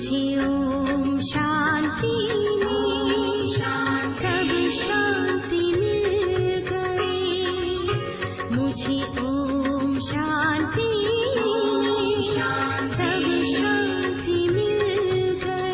मुझे ओम शांति में सब शांति मिल गई। मुझे ओम शांति में सब शांति मिल गई।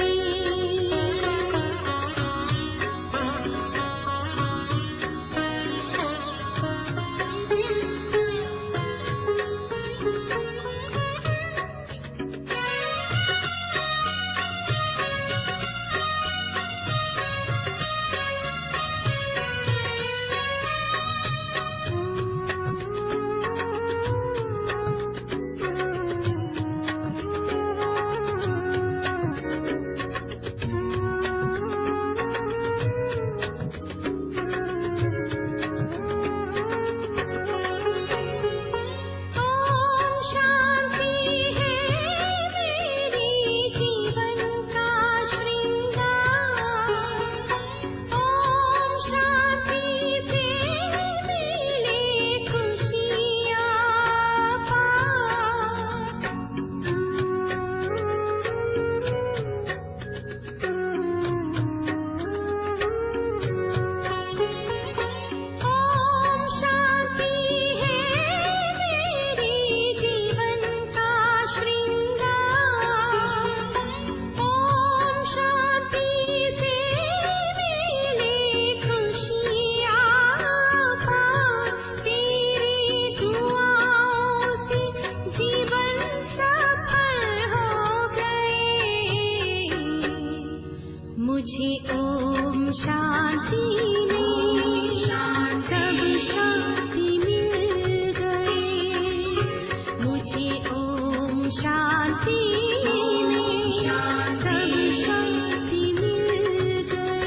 मुझे ओम शांति में सब शांति मिल गई। मुझे ओम शांति में सब शांति मिल गई।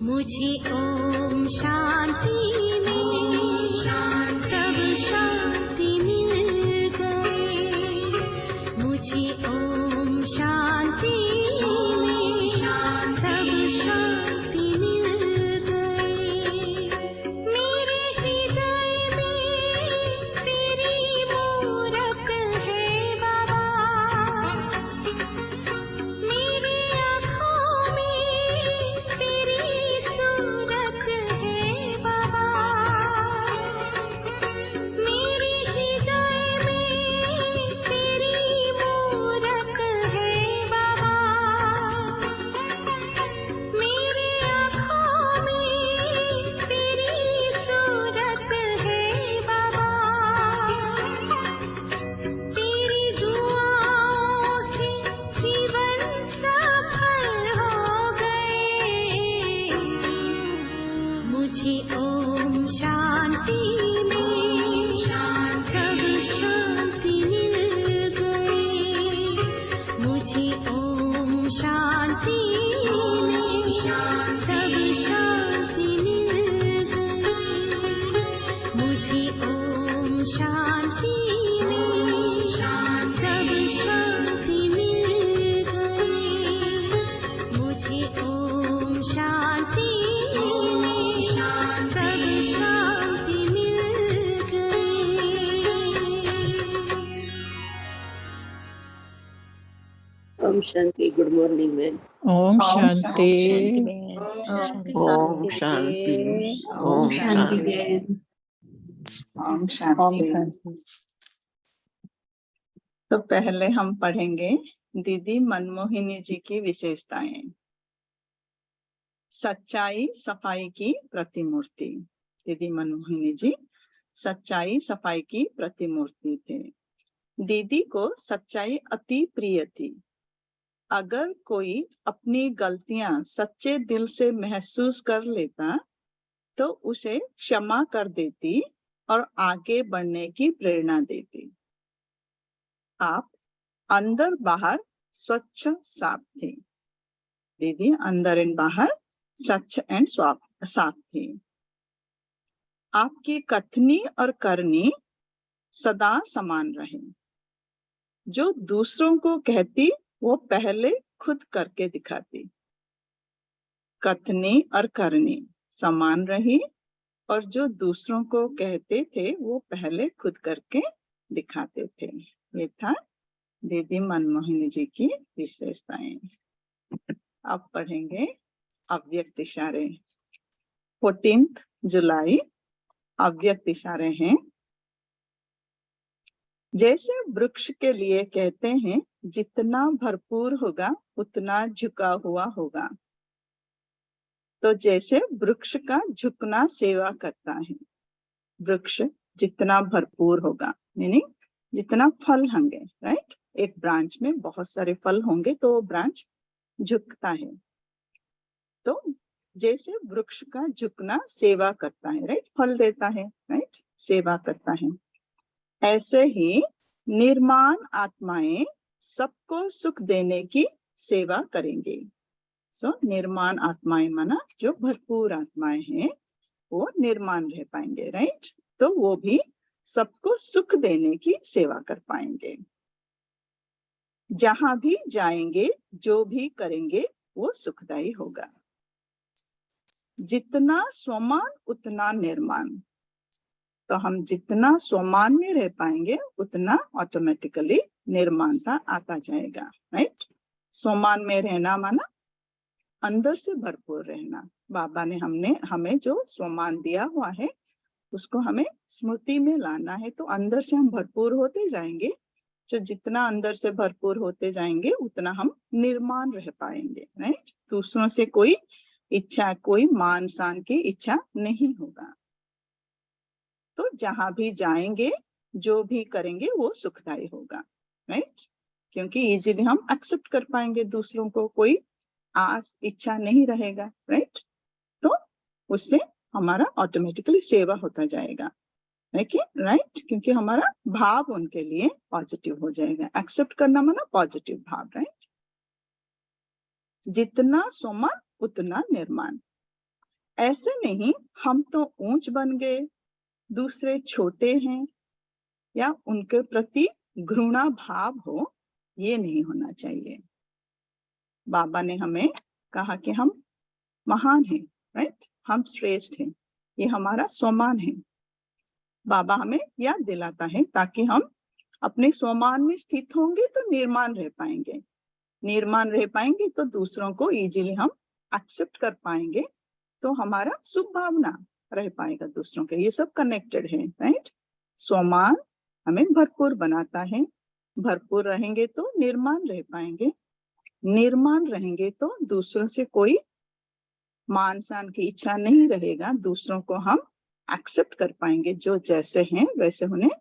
मुझे ओम शांति में सब शांति मिल गई। मुझे ओम शांति में सब शांति मिल गई। मेरे हृदय में तेरी मूरत है बाबा। मेरी आँखों में तेरी सूरत है बाबा। मेरे हृदय में तेरी मूरत है बाबा। मेरी आँखों में तेरी सूरत है बाबा। तेरी दुआओं से जीवन सफल हो गए। मुझे ओम शांति में सब शांति मिल गई। मुझे ओम शांति में सब शांति मिल गई। मुझे ओम शांति में सब शांति मिल गई। ओम शांति। Good morning ma'am. ओम शांति। ओम शांति। ओम शांति। ओम ओम शांति। शांति। तो पहले हम पढ़ेंगे दीदी मनमोहिनी जी की विशेषताएं। सच्चाई सफाई की प्रतिमूर्ति। दीदी मनमोहिनी जी सच्चाई सफाई की प्रतिमूर्ति थे। दीदी को सच्चाई अति प्रिय थी। अगर कोई अपनी गलतियां सच्चे दिल से महसूस कर लेता तो उसे क्षमा कर देती और आगे बढ़ने की प्रेरणा देती। आप अंदर बाहर स्वच्छ साफ थे। दीदी अंदर एंड बाहर स्वच्छ एंड साफ थी। आपकी कथनी और करनी सदा समान रहे। जो दूसरों को कहती वो पहले खुद करके दिखाती। कथनी और करनी समान रही और जो दूसरों को कहते थे वो पहले खुद करके दिखाते थे। ये था दीदी मनमोहिनी जी की विशेषताएं। अब पढ़ेंगे अव्यक्त इशारे। 14 जुलाई अव्यक्त इशारे हैं। जैसे वृक्ष के लिए कहते हैं जितना भरपूर होगा उतना झुका हुआ होगा, तो जैसे वृक्ष का झुकना सेवा करता है। वृक्ष जितना भरपूर होगा मीनिंग जितना फल होंगे, राइट। एक ब्रांच में बहुत सारे फल होंगे तो वो ब्रांच झुकता है। तो जैसे वृक्ष का झुकना सेवा करता है, राइट, फल देता है, राइट, सेवा करता है, ऐसे ही निर्माण आत्माएं सबको सुख देने की सेवा करेंगे। सो निर्माण आत्माएं माना जो भरपूर आत्माएं हैं वो निर्माण रह पाएंगे, राइट, तो वो भी सबको सुख देने की सेवा कर पाएंगे। जहां भी जाएंगे जो भी करेंगे वो सुखदायी होगा। जितना स्वमान उतना निर्माण। तो हम जितना स्वमान में रह पाएंगे उतना ऑटोमेटिकली निर्माणता आता जाएगा, राइट। स्वमान में रहना माना अंदर से भरपूर रहना। बाबा ने हमें जो स्वमान दिया हुआ है उसको हमें स्मृति में लाना है, तो अंदर से हम भरपूर होते जाएंगे। जो जितना अंदर से भरपूर होते जाएंगे उतना हम निर्माण रह पाएंगे, राइट। दूसरों से कोई इच्छा, कोई मान सान की इच्छा नहीं होगा। तो जहां भी जाएंगे जो भी करेंगे वो सुखदायी होगा, राइट, क्योंकि इजीली हम एक्सेप्ट कर पाएंगे दूसरों को, कोई आस इच्छा नहीं रहेगा, राइट। तो उससे हमारा ऑटोमेटिकली सेवा होता जाएगा, राइट, क्योंकि हमारा भाव उनके लिए पॉजिटिव हो जाएगा। एक्सेप्ट करना माना पॉजिटिव भाव, राइट। जितना स्वमान उतना निर्माण। ऐसे नहीं हम तो ऊंच बन गए, दूसरे छोटे हैं, या उनके प्रति घृणा भाव हो, ये नहीं होना चाहिए। बाबा ने हमें कहा कि हम महान हैं, राइट, हम श्रेष्ठ हैं, ये हमारा स्वमान है। बाबा हमें याद दिलाता है ताकि हम अपने स्वमान में स्थित होंगे तो निर्माण रह पाएंगे। निर्माण रह पाएंगे तो दूसरों को इजीली हम एक्सेप्ट कर पाएंगे, तो हमारा शुभ भावना रह पाएगा दूसरों के। ये सब कनेक्टेड है, राइट। स्वमान हमें भरपूर बनाता है, भरपूर रहेंगे तो निर्माण रह पाएंगे, निर्माण रहेंगे तो दूसरों से कोई मान सान की इच्छा नहीं रहेगा। दूसरों को हम एक्सेप्ट कर पाएंगे, जो जैसे हैं वैसे उन्हें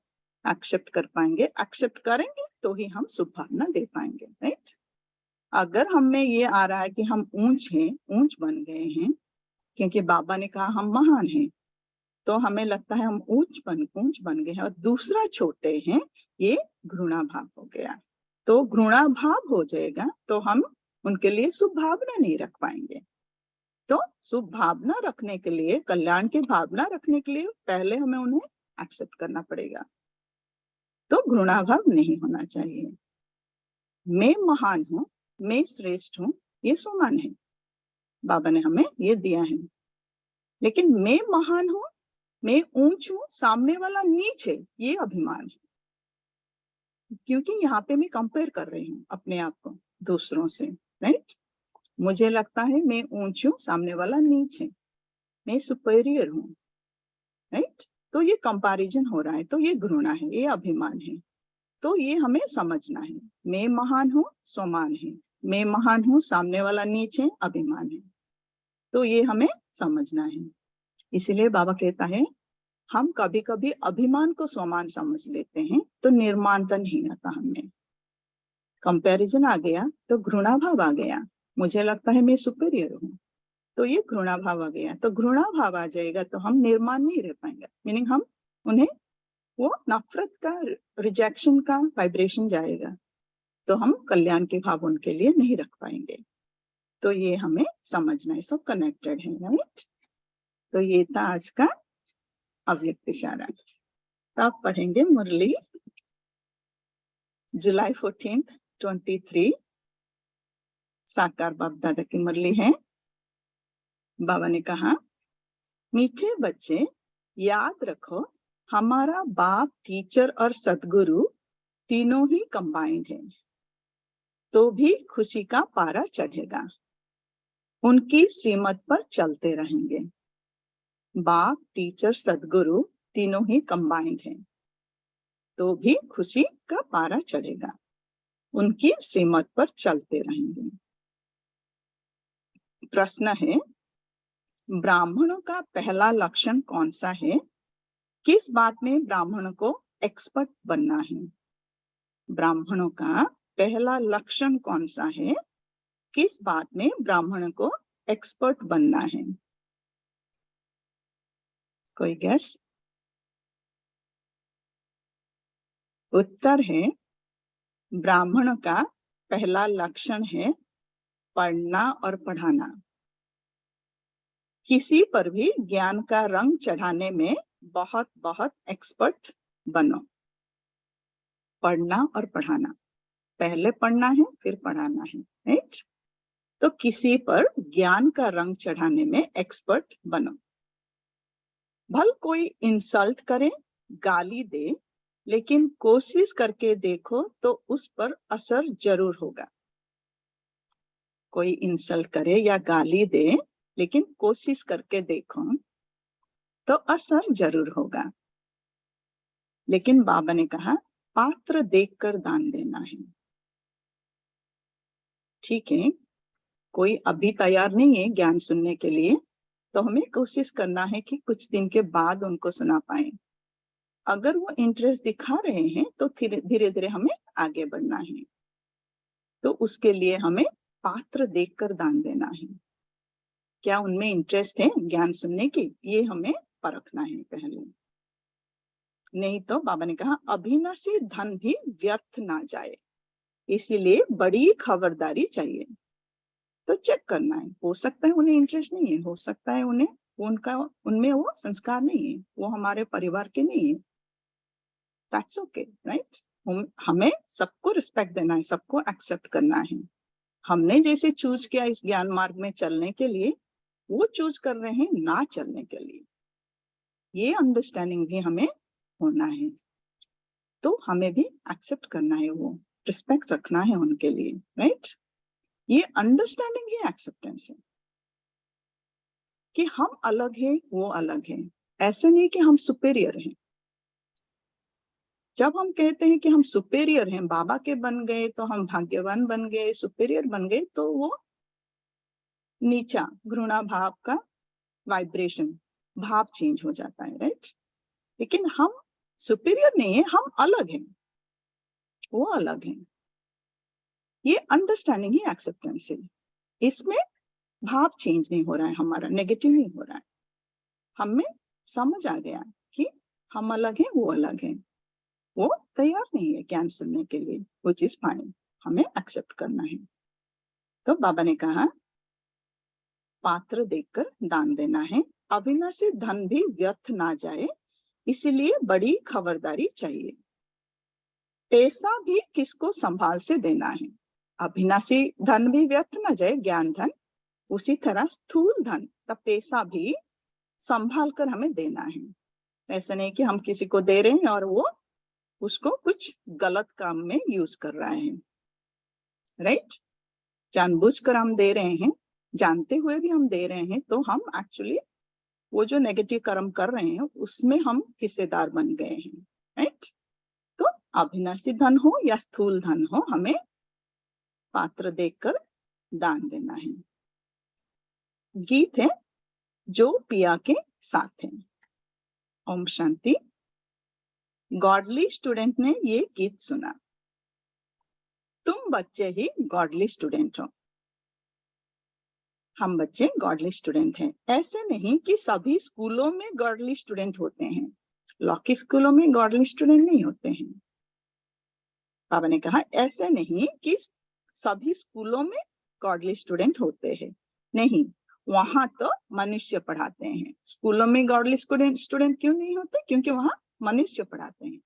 एक्सेप्ट कर पाएंगे। एक्सेप्ट करेंगे तो ही हम शुभ भावना दे पाएंगे, राइट। अगर हमें ये आ रहा है कि हम ऊंच हैं, ऊंच बन गए हैं, क्योंकि बाबा ने कहा हम महान हैं, तो हमें लगता है हम ऊंच बन गए हैं और दूसरा छोटे हैं, ये घृणा भाव हो गया। तो घृणा भाव हो जाएगा तो हम उनके लिए शुभ भावना नहीं रख पाएंगे। तो शुभ भावना रखने के लिए, कल्याण की भावना रखने के लिए पहले हमें उन्हें एक्सेप्ट करना पड़ेगा। तो घृणा भाव नहीं होना चाहिए। मैं महान हूं, मैं श्रेष्ठ हूं, ये स्वमान है, बाबा ने हमें ये दिया है। लेकिन मैं महान हूं, मैं ऊंच हूं, सामने वाला नीच है, ये अभिमान है। क्योंकि यहाँ पे मैं कंपेयर कर रही हूँ अपने आप को, दूसरों से, राइट। मुझे लगता है मैं ऊंची हूँ, सामने वाला नीच है, मैं सुपीरियर हूँ, राइट। तो ये कंपैरिजन हो रहा है, तो ये घृणा है, ये अभिमान है। तो ये हमें समझना है, मैं महान हूँ, स्वमान है, मैं महान हूँ, सामने वाला नीच है, अभिमान है। तो ये हमें समझना है। इसीलिए बाबा कहता है हम कभी कभी अभिमान को स्वमान समझ लेते हैं, तो निर्माणता नहीं आता हमें। कंपैरिजन आ गया तो घृणा भाव आ गया, मुझे लगता है मैं सुपीरियर हूँ, तो ये घृणा भाव आ गया। तो घृणा भाव आ जाएगा तो हम निर्माण नहीं रह पाएंगे, मीनिंग हम उन्हें वो नफरत का, रिजेक्शन का वाइब्रेशन जाएगा, तो हम कल्याण के भाव उनके लिए नहीं रख पाएंगे। तो ये हमें समझना है, सब कनेक्टेड है, राइट। तो ये था आज का अव्यक्त इशारा। तो आप पढ़ेंगे मुरली जुलाई 14, 23, साकार बाप दादा की मुरली है। बाबा ने कहा, मीठे बच्चे याद रखो, हमारा बाप, टीचर और सदगुरु तीनों ही कंबाइंड है, तो भी खुशी का पारा चढ़ेगा। उनकी श्रीमत पर चलते रहेंगे। बाप, टीचर, सदगुरु तीनों ही कंबाइंड है, तो भी खुशी का पारा चढ़ेगा। उनकी श्रीमत पर चलते रहेंगे। प्रश्न है, ब्राह्मणों का पहला लक्षण कौन सा है? किस बात में ब्राह्मण को एक्सपर्ट बनना है? ब्राह्मणों का पहला लक्षण कौन सा है? किस बात में ब्राह्मण को एक्सपर्ट बनना है? कोई गेस? उत्तर है, ब्राह्मण का पहला लक्षण है पढ़ना और पढ़ाना। किसी पर भी ज्ञान का रंग चढ़ाने में बहुत बहुत एक्सपर्ट बनो। पढ़ना और पढ़ाना, पहले पढ़ना है फिर पढ़ाना है, राइट। तो किसी पर ज्ञान का रंग चढ़ाने में एक्सपर्ट बनो। भल कोई इंसल्ट करे, गाली दे, लेकिन कोशिश करके देखो तो उस पर असर जरूर होगा। कोई इंसल्ट करे या गाली दे, लेकिन कोशिश करके देखो तो असर जरूर होगा। लेकिन बाबा ने कहा, पात्र देखकर दान देना है। ठीक है, कोई अभी तैयार नहीं है ज्ञान सुनने के लिए, तो हमें कोशिश करना है कि कुछ दिन के बाद उनको सुना पाए। अगर वो इंटरेस्ट दिखा रहे हैं तो धीरे धीरे हमें आगे बढ़ना है। तो उसके लिए हमें पात्र देखकर दान देना है। क्या उनमें इंटरेस्ट है ज्ञान सुनने की, ये हमें परखना है पहले। नहीं तो बाबा ने कहा, अभिनसी धन भी व्यर्थ ना जाए, इसीलिए बड़ी खबरदारी चाहिए। तो चेक करना है, हो सकता है उन्हें इंटरेस्ट नहीं है, हो सकता है उन्हें उनमें वो संस्कार नहीं है, वो हमारे परिवार के नहीं है। That's okay, right. हमें सबको रिस्पेक्ट देना है, सबको एक्सेप्ट करना है। हमने जैसे चूज किया इस ज्ञान मार्ग में चलने के लिए, वो चूज कर रहे हैं ना चलने के लिए। ये अंडरस्टैंडिंग भी हमें होना है। तो हमें भी एक्सेप्ट करना है, वो रिस्पेक्ट रखना है उनके लिए, राइट। ये अंडरस्टैंडिंग ही एक्सेप्टेंस है कि हम अलग हैं, वो अलग हैं। ऐसे नहीं कि हम सुपेरियर हैं। जब हम कहते हैं कि हम सुपेरियर हैं, बाबा के बन गए तो हम भाग्यवान बन गए, सुपेरियर बन गए, तो वो नीचा घृणा भाव का वाइब्रेशन, भाव चेंज हो जाता है, राइट। लेकिन हम सुपेरियर नहीं है, हम अलग हैं, वो अलग हैं। ये अंडरस्टैंडिंग ही एक्सेप्टेंस है। इसमें भाव चेंज नहीं हो रहा है, हमारा नेगेटिव नहीं हो रहा है। हमें समझ आ गया कि हम अलग हैं, वो अलग हैं। वो तैयार नहीं है ज्ञान सुनने के लिए, वो चीज फाइन, हमें एक्सेप्ट करना है। तो बाबा ने कहा, पात्र देखकर दान देना है, अविनाशी धन भी व्यर्थ ना जाए, इसलिए बड़ी खबरदारी चाहिए। पैसा भी किसको संभाल से देना है। अविनाशी धन भी व्यर्थ ना जाए, ज्ञान धन, उसी तरह स्थूल धन का पैसा भी संभाल कर हमें देना है। ऐसा नहीं कि हम किसी को दे रहे हैं और वो उसको कुछ गलत काम में यूज कर रहा है, राइट। जानबूझकर हम दे रहे हैं, जानते हुए भी हम दे रहे हैं, तो हम एक्चुअली वो जो नेगेटिव कर्म कर रहे हैं उसमें हम हिस्सेदार बन गए हैं, राइट। तो अविनाशी धन हो या स्थूल धन हो, हमें पात्र देखकर दान देना है। गीत है जो पिया के साथ है। ओम शांति। गॉडली स्टूडेंट ने ये गीत सुना। तुम बच्चे ही गॉडली स्टूडेंट हो, हम बच्चे गॉडली स्टूडेंट हैं। ऐसे नहीं कि सभी स्कूलों में गॉडली स्टूडेंट होते हैं, लौकिक स्कूलों में गॉडली स्टूडेंट नहीं होते हैं। बाबा ने कहा ऐसे नहीं कि सभी स्कूलों में गॉडली स्टूडेंट होते हैं, नहीं, वहां तो मनुष्य पढ़ाते हैं। स्कूलों में गॉडली स्टूडेंट क्यों नहीं होते? क्योंकि वहां मनुष्य पढ़ाते हैं।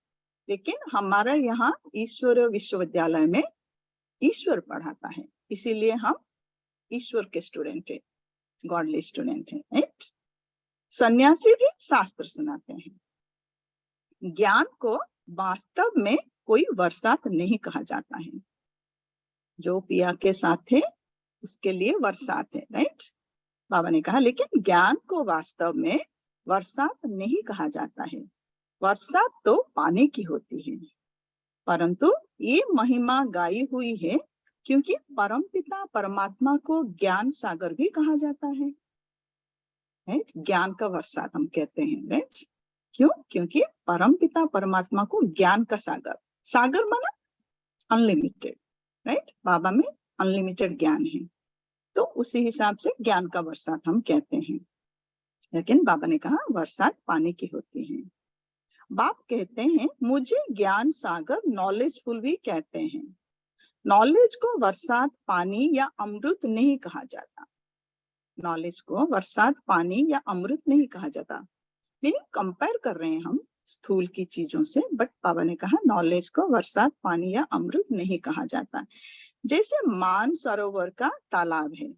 लेकिन हमारा यहाँ ईश्वर विश्वविद्यालय में ईश्वर पढ़ाता है, इसीलिए हम ईश्वर के स्टूडेंट है, गॉडली स्टूडेंट है, राइट। सन्यासी भी शास्त्र सुनाते हैं। ज्ञान को वास्तव में कोई बरसात नहीं कहा जाता है। जो पिया के साथ है उसके लिए बरसात है, राइट। बाबा ने कहा लेकिन ज्ञान को वास्तव में बरसात नहीं कहा जाता है। बरसात तो पानी की होती है, परंतु ये महिमा गाई हुई है क्योंकि परमपिता परमात्मा को ज्ञान सागर भी कहा जाता है, राइट। ज्ञान का बरसात हम कहते हैं, राइट। क्यों? क्योंकि परमपिता परमात्मा को ज्ञान का सागर, सागर माना अनलिमिटेड, राइट। बाबा में अनलिमिटेड ज्ञान है, तो उसी हिसाब से ज्ञान का बरसात हम कहते हैं। लेकिन बाबा ने कहा बरसात पानी की होती है। बाप कहते हैं मुझे ज्ञान सागर नॉलेजफुल भी कहते हैं। नॉलेज को बरसात पानी या अमृत नहीं कहा जाता। नॉलेज को बरसात पानी या अमृत नहीं कहा जाता। मीनिंग कंपेयर कर रहे हैं हम स्थूल की चीजों से, बट बाबा ने कहा नॉलेज को बरसात पानी या अमृत नहीं कहा जाता। जैसे मान सरोवर का तालाब है,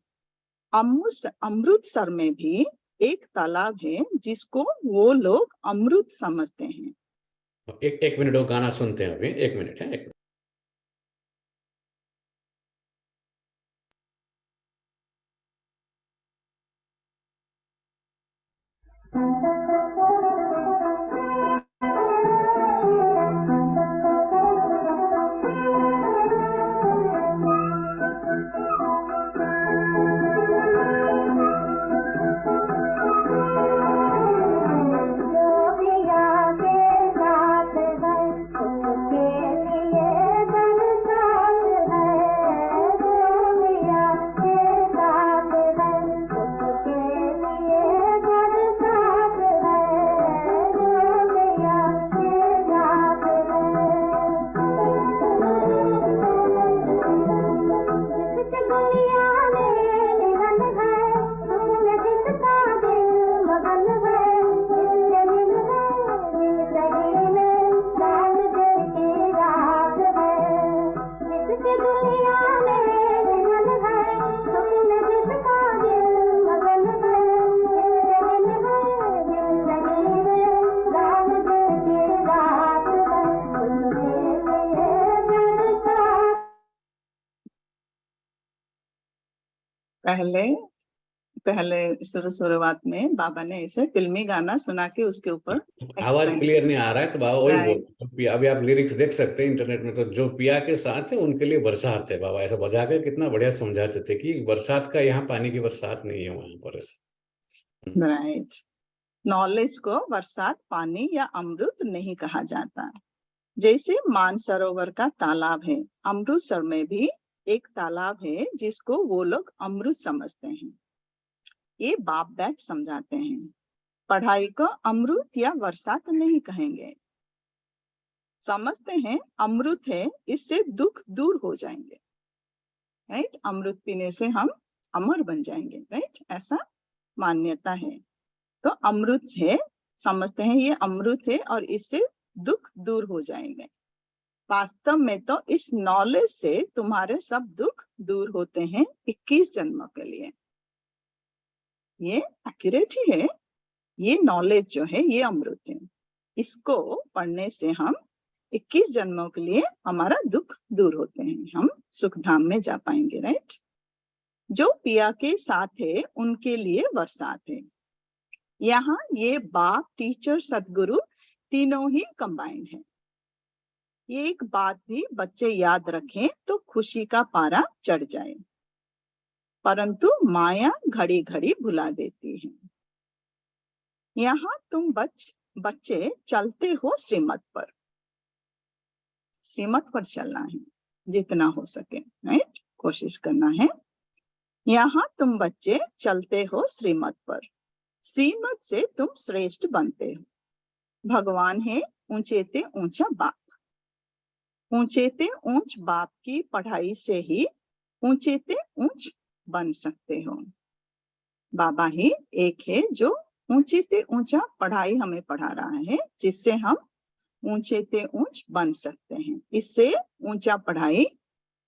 अमृतसर में भी एक तालाब है जिसको वो लोग अमृत समझते हैं। एक मिनट वो गाना सुनते हैं अभी, 1 मिनट है। पहले शुरुआत में बाबा ने ऐसे फिल्मी गाना सुना के उसके ऊपर आवाज क्लियर नहीं आ रहा है तो बाबा वही बोल। अभी आप लिरिक्स देख सकते हैं इंटरनेट में, तो जो पिया के साथ है उनके लिए बरसात है। बाबा ऐसा बजा कर कितना बढ़िया समझाते थे कि बरसात का यहाँ पानी की बरसात नहीं है वहां पर। राइट। नॉलेज को बरसात पानी या अमृत नहीं कहा जाता। जैसे मानसरोवर का तालाब है, अमृतसर में भी एक तालाब है जिसको वो लोग अमृत समझते हैं। ये बाप बैठ समझाते हैं। पढ़ाई को अमृत या बरसात नहीं कहेंगे। समझते हैं अमृत है, इससे दुख दूर हो जाएंगे, राइट। अमृत पीने से हम अमर बन जाएंगे, राइट। ऐसा मान्यता है। तो अमृत है, समझते हैं ये अमृत है और इससे दुख दूर हो जाएंगे। वास्तव में तो इस नॉलेज से तुम्हारे सब दुख दूर होते हैं 21 जन्मों के लिए। ये एक्यूरेट ही है। ये नॉलेज जो है ये अमृत है। इसको पढ़ने से हम 21 जन्मों के लिए हमारा दुख दूर होते हैं, हम सुख धाम में जा पाएंगे, राइट। जो पिया के साथ है उनके लिए बरसात है। यहाँ ये बाप, टीचर, सदगुरु तीनों ही कंबाइंड है। ये एक बात भी बच्चे याद रखें तो खुशी का पारा चढ़ जाए, परंतु माया घड़ी घड़ी भुला देती है। यहाँ तुम बच्चे चलते हो श्रीमत पर। श्रीमत पर चलना है जितना हो सके, राइट, कोशिश करना है। यहाँ तुम बच्चे चलते हो श्रीमत पर। श्रीमत से तुम श्रेष्ठ बनते हो। भगवान है ऊंचे ते ऊंचा बाप। ऊंचे ते ऊंच बाप की पढ़ाई से ही ऊंचे ते ऊंच बन सकते हो। बाबा ही एक है जो ऊंचे ते ऊंचा पढ़ाई हमें पढ़ा रहा है, जिससे हम ऊंचे ते ऊंच बन सकते हैं। इससे ऊंचा पढ़ाई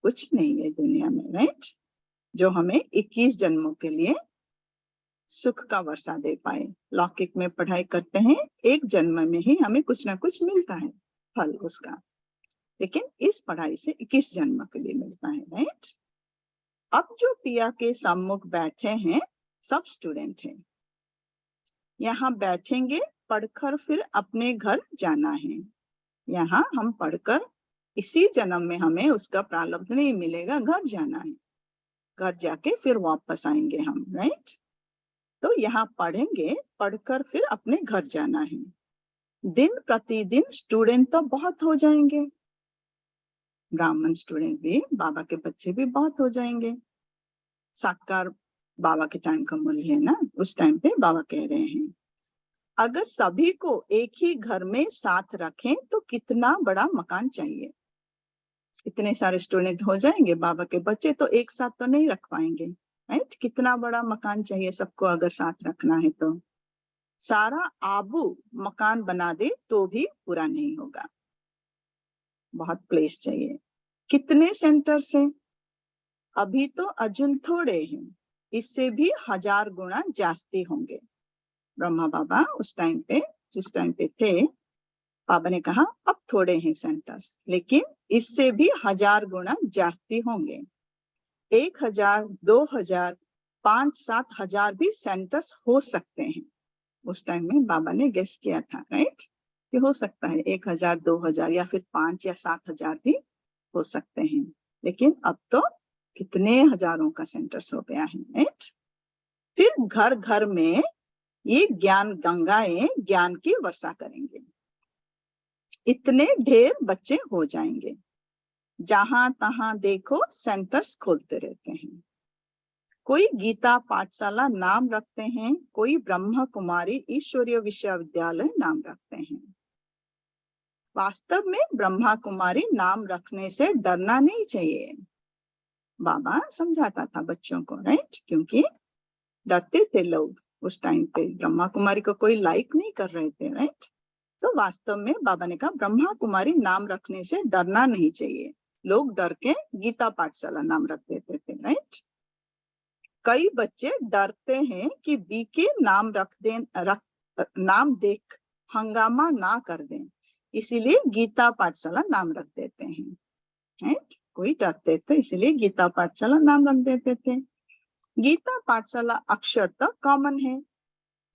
कुछ नहीं है दुनिया में, राइट, जो हमें 21 जन्मों के लिए सुख का वर्षा दे पाए। लौकिक में पढ़ाई करते हैं, एक जन्म में ही हमें कुछ ना कुछ मिलता है फल उसका, लेकिन इस पढ़ाई से 21 जन्म के लिए मिलता है, राइट। अब जो पिया के सम्मुख बैठे हैं सब स्टूडेंट हैं। यहाँ बैठेंगे, पढ़कर फिर अपने घर जाना है। यहाँ हम पढ़कर इसी जन्म में हमें उसका प्रारब्ध नहीं मिलेगा, घर जाना है। घर जाके फिर वापस आएंगे हम, राइट। तो यहाँ पढ़ेंगे, पढ़कर फिर अपने घर जाना है। दिन प्रतिदिन स्टूडेंट तो बहुत हो जाएंगे, ब्राह्मण स्टूडेंट भी, बाबा के बच्चे भी बहुत हो जाएंगे। साकार बाबा के टाइम का मूल्य है ना, उस टाइम पे बाबा कह रहे हैं अगर सभी को एक ही घर में साथ रखें तो कितना बड़ा मकान चाहिए। इतने सारे स्टूडेंट हो जाएंगे, बाबा के बच्चे तो एक साथ तो नहीं रख पाएंगे, राइट। कितना बड़ा मकान चाहिए सबको अगर साथ रखना है तो। सारा आबू मकान बना दे तो भी पूरा नहीं होगा, बहुत प्लेस चाहिए। कितने सेंटर्स हैं? अभी तो अजुन थोड़े हैं, इससे भी 1000 गुना जास्ती होंगे। ब्रह्मा बाबा उस टाइम पे, जिस टाइम पे थे, बाबा ने कहा अब थोड़े हैं सेंटर्स, लेकिन इससे भी 1000 गुना जास्ती होंगे। 1000, 2000, 5-7 हजार भी सेंटर्स हो सकते हैं। उस टाइम में बाबा ने गेस किया था, राइट, कि हो सकता है 1000, 2000 या फिर 5 या 7 हजार भी हो सकते हैं। लेकिन अब तो कितने हजारों का सेंटर्स हो गया है, राइट। फिर घर घर में ये ज्ञान गंगाएं ज्ञान की वर्षा करेंगे। इतने ढेर बच्चे हो जाएंगे, जहां तहां देखो सेंटर्स खोलते रहते हैं। कोई गीता पाठशाला नाम रखते हैं, कोई ब्रह्मा कुमारी ईश्वरीय विश्वविद्यालय नाम रखते हैं। वास्तव में ब्रह्मा कुमारी नाम रखने से डरना नहीं चाहिए। बाबा समझाता था बच्चों को, राइट, क्योंकि डरते थे लोग उस टाइम पे, ब्रह्मा कुमारी को कोई लाइक नहीं कर रहे थे, राइट। तो वास्तव में बाबा ने कहा ब्रह्मा कुमारी नाम रखने से डरना नहीं चाहिए। लोग डर के गीता पाठशाला नाम रख देते थे, राइट। कई बच्चे डरते हैं कि बीके नाम नाम देख हंगामा ना कर दें, इसीलिए गीता पाठशाला नाम रख देते हैं, राइट। कोई डरते थे इसीलिए गीता पाठशाला नाम रख देते थे। गीता पाठशाला अक्षर तो कॉमन है,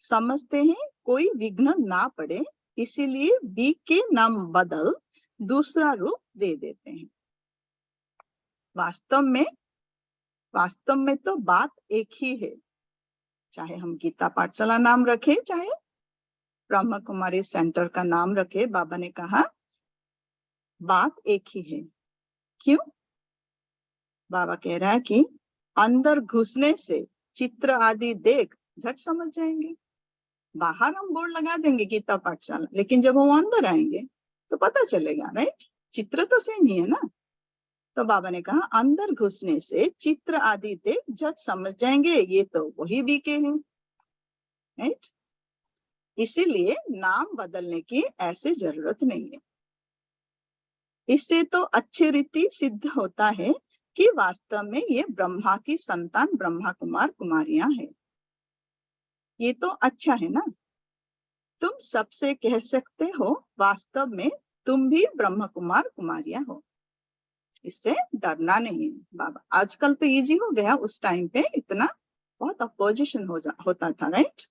समझते हैं कोई विघ्न ना पड़े, इसीलिए बी के नाम बदल दूसरा रूप दे देते हैं। वास्तव में तो बात एक ही है, चाहे हम गीता पाठशाला नाम रखे, चाहे ब्रह्मा कुमारी सेंटर का नाम रखे। बाबा ने कहा बात एक ही है। क्यों? बाबा कह रहा है कि अंदर घुसने से चित्र आदि देख झट समझ जाएंगे। बाहर हम बोर्ड लगा देंगे गीता पाठशाला, लेकिन जब वो अंदर आएंगे तो पता चलेगा, राइट, चित्र तो सेम ही है ना। तो बाबा ने कहा अंदर घुसने से चित्र आदि देख झट समझ जाएंगे, ये तो वही बीके हैं, राइट। इसीलिए नाम बदलने की ऐसे जरूरत नहीं है। इससे तो अच्छी रीति सिद्ध होता है कि वास्तव में ये ब्रह्मा की संतान ब्रह्मा कुमार कुमारियां हैं। ये तो अच्छा है ना। तुम सबसे कह सकते हो वास्तव में तुम भी ब्रह्म कुमार कुमारियां हो। इससे डरना नहीं है बाबा। आजकल तो इजी हो गया, उस टाइम पे इतना बहुत अपोजिशन होता था, राइट।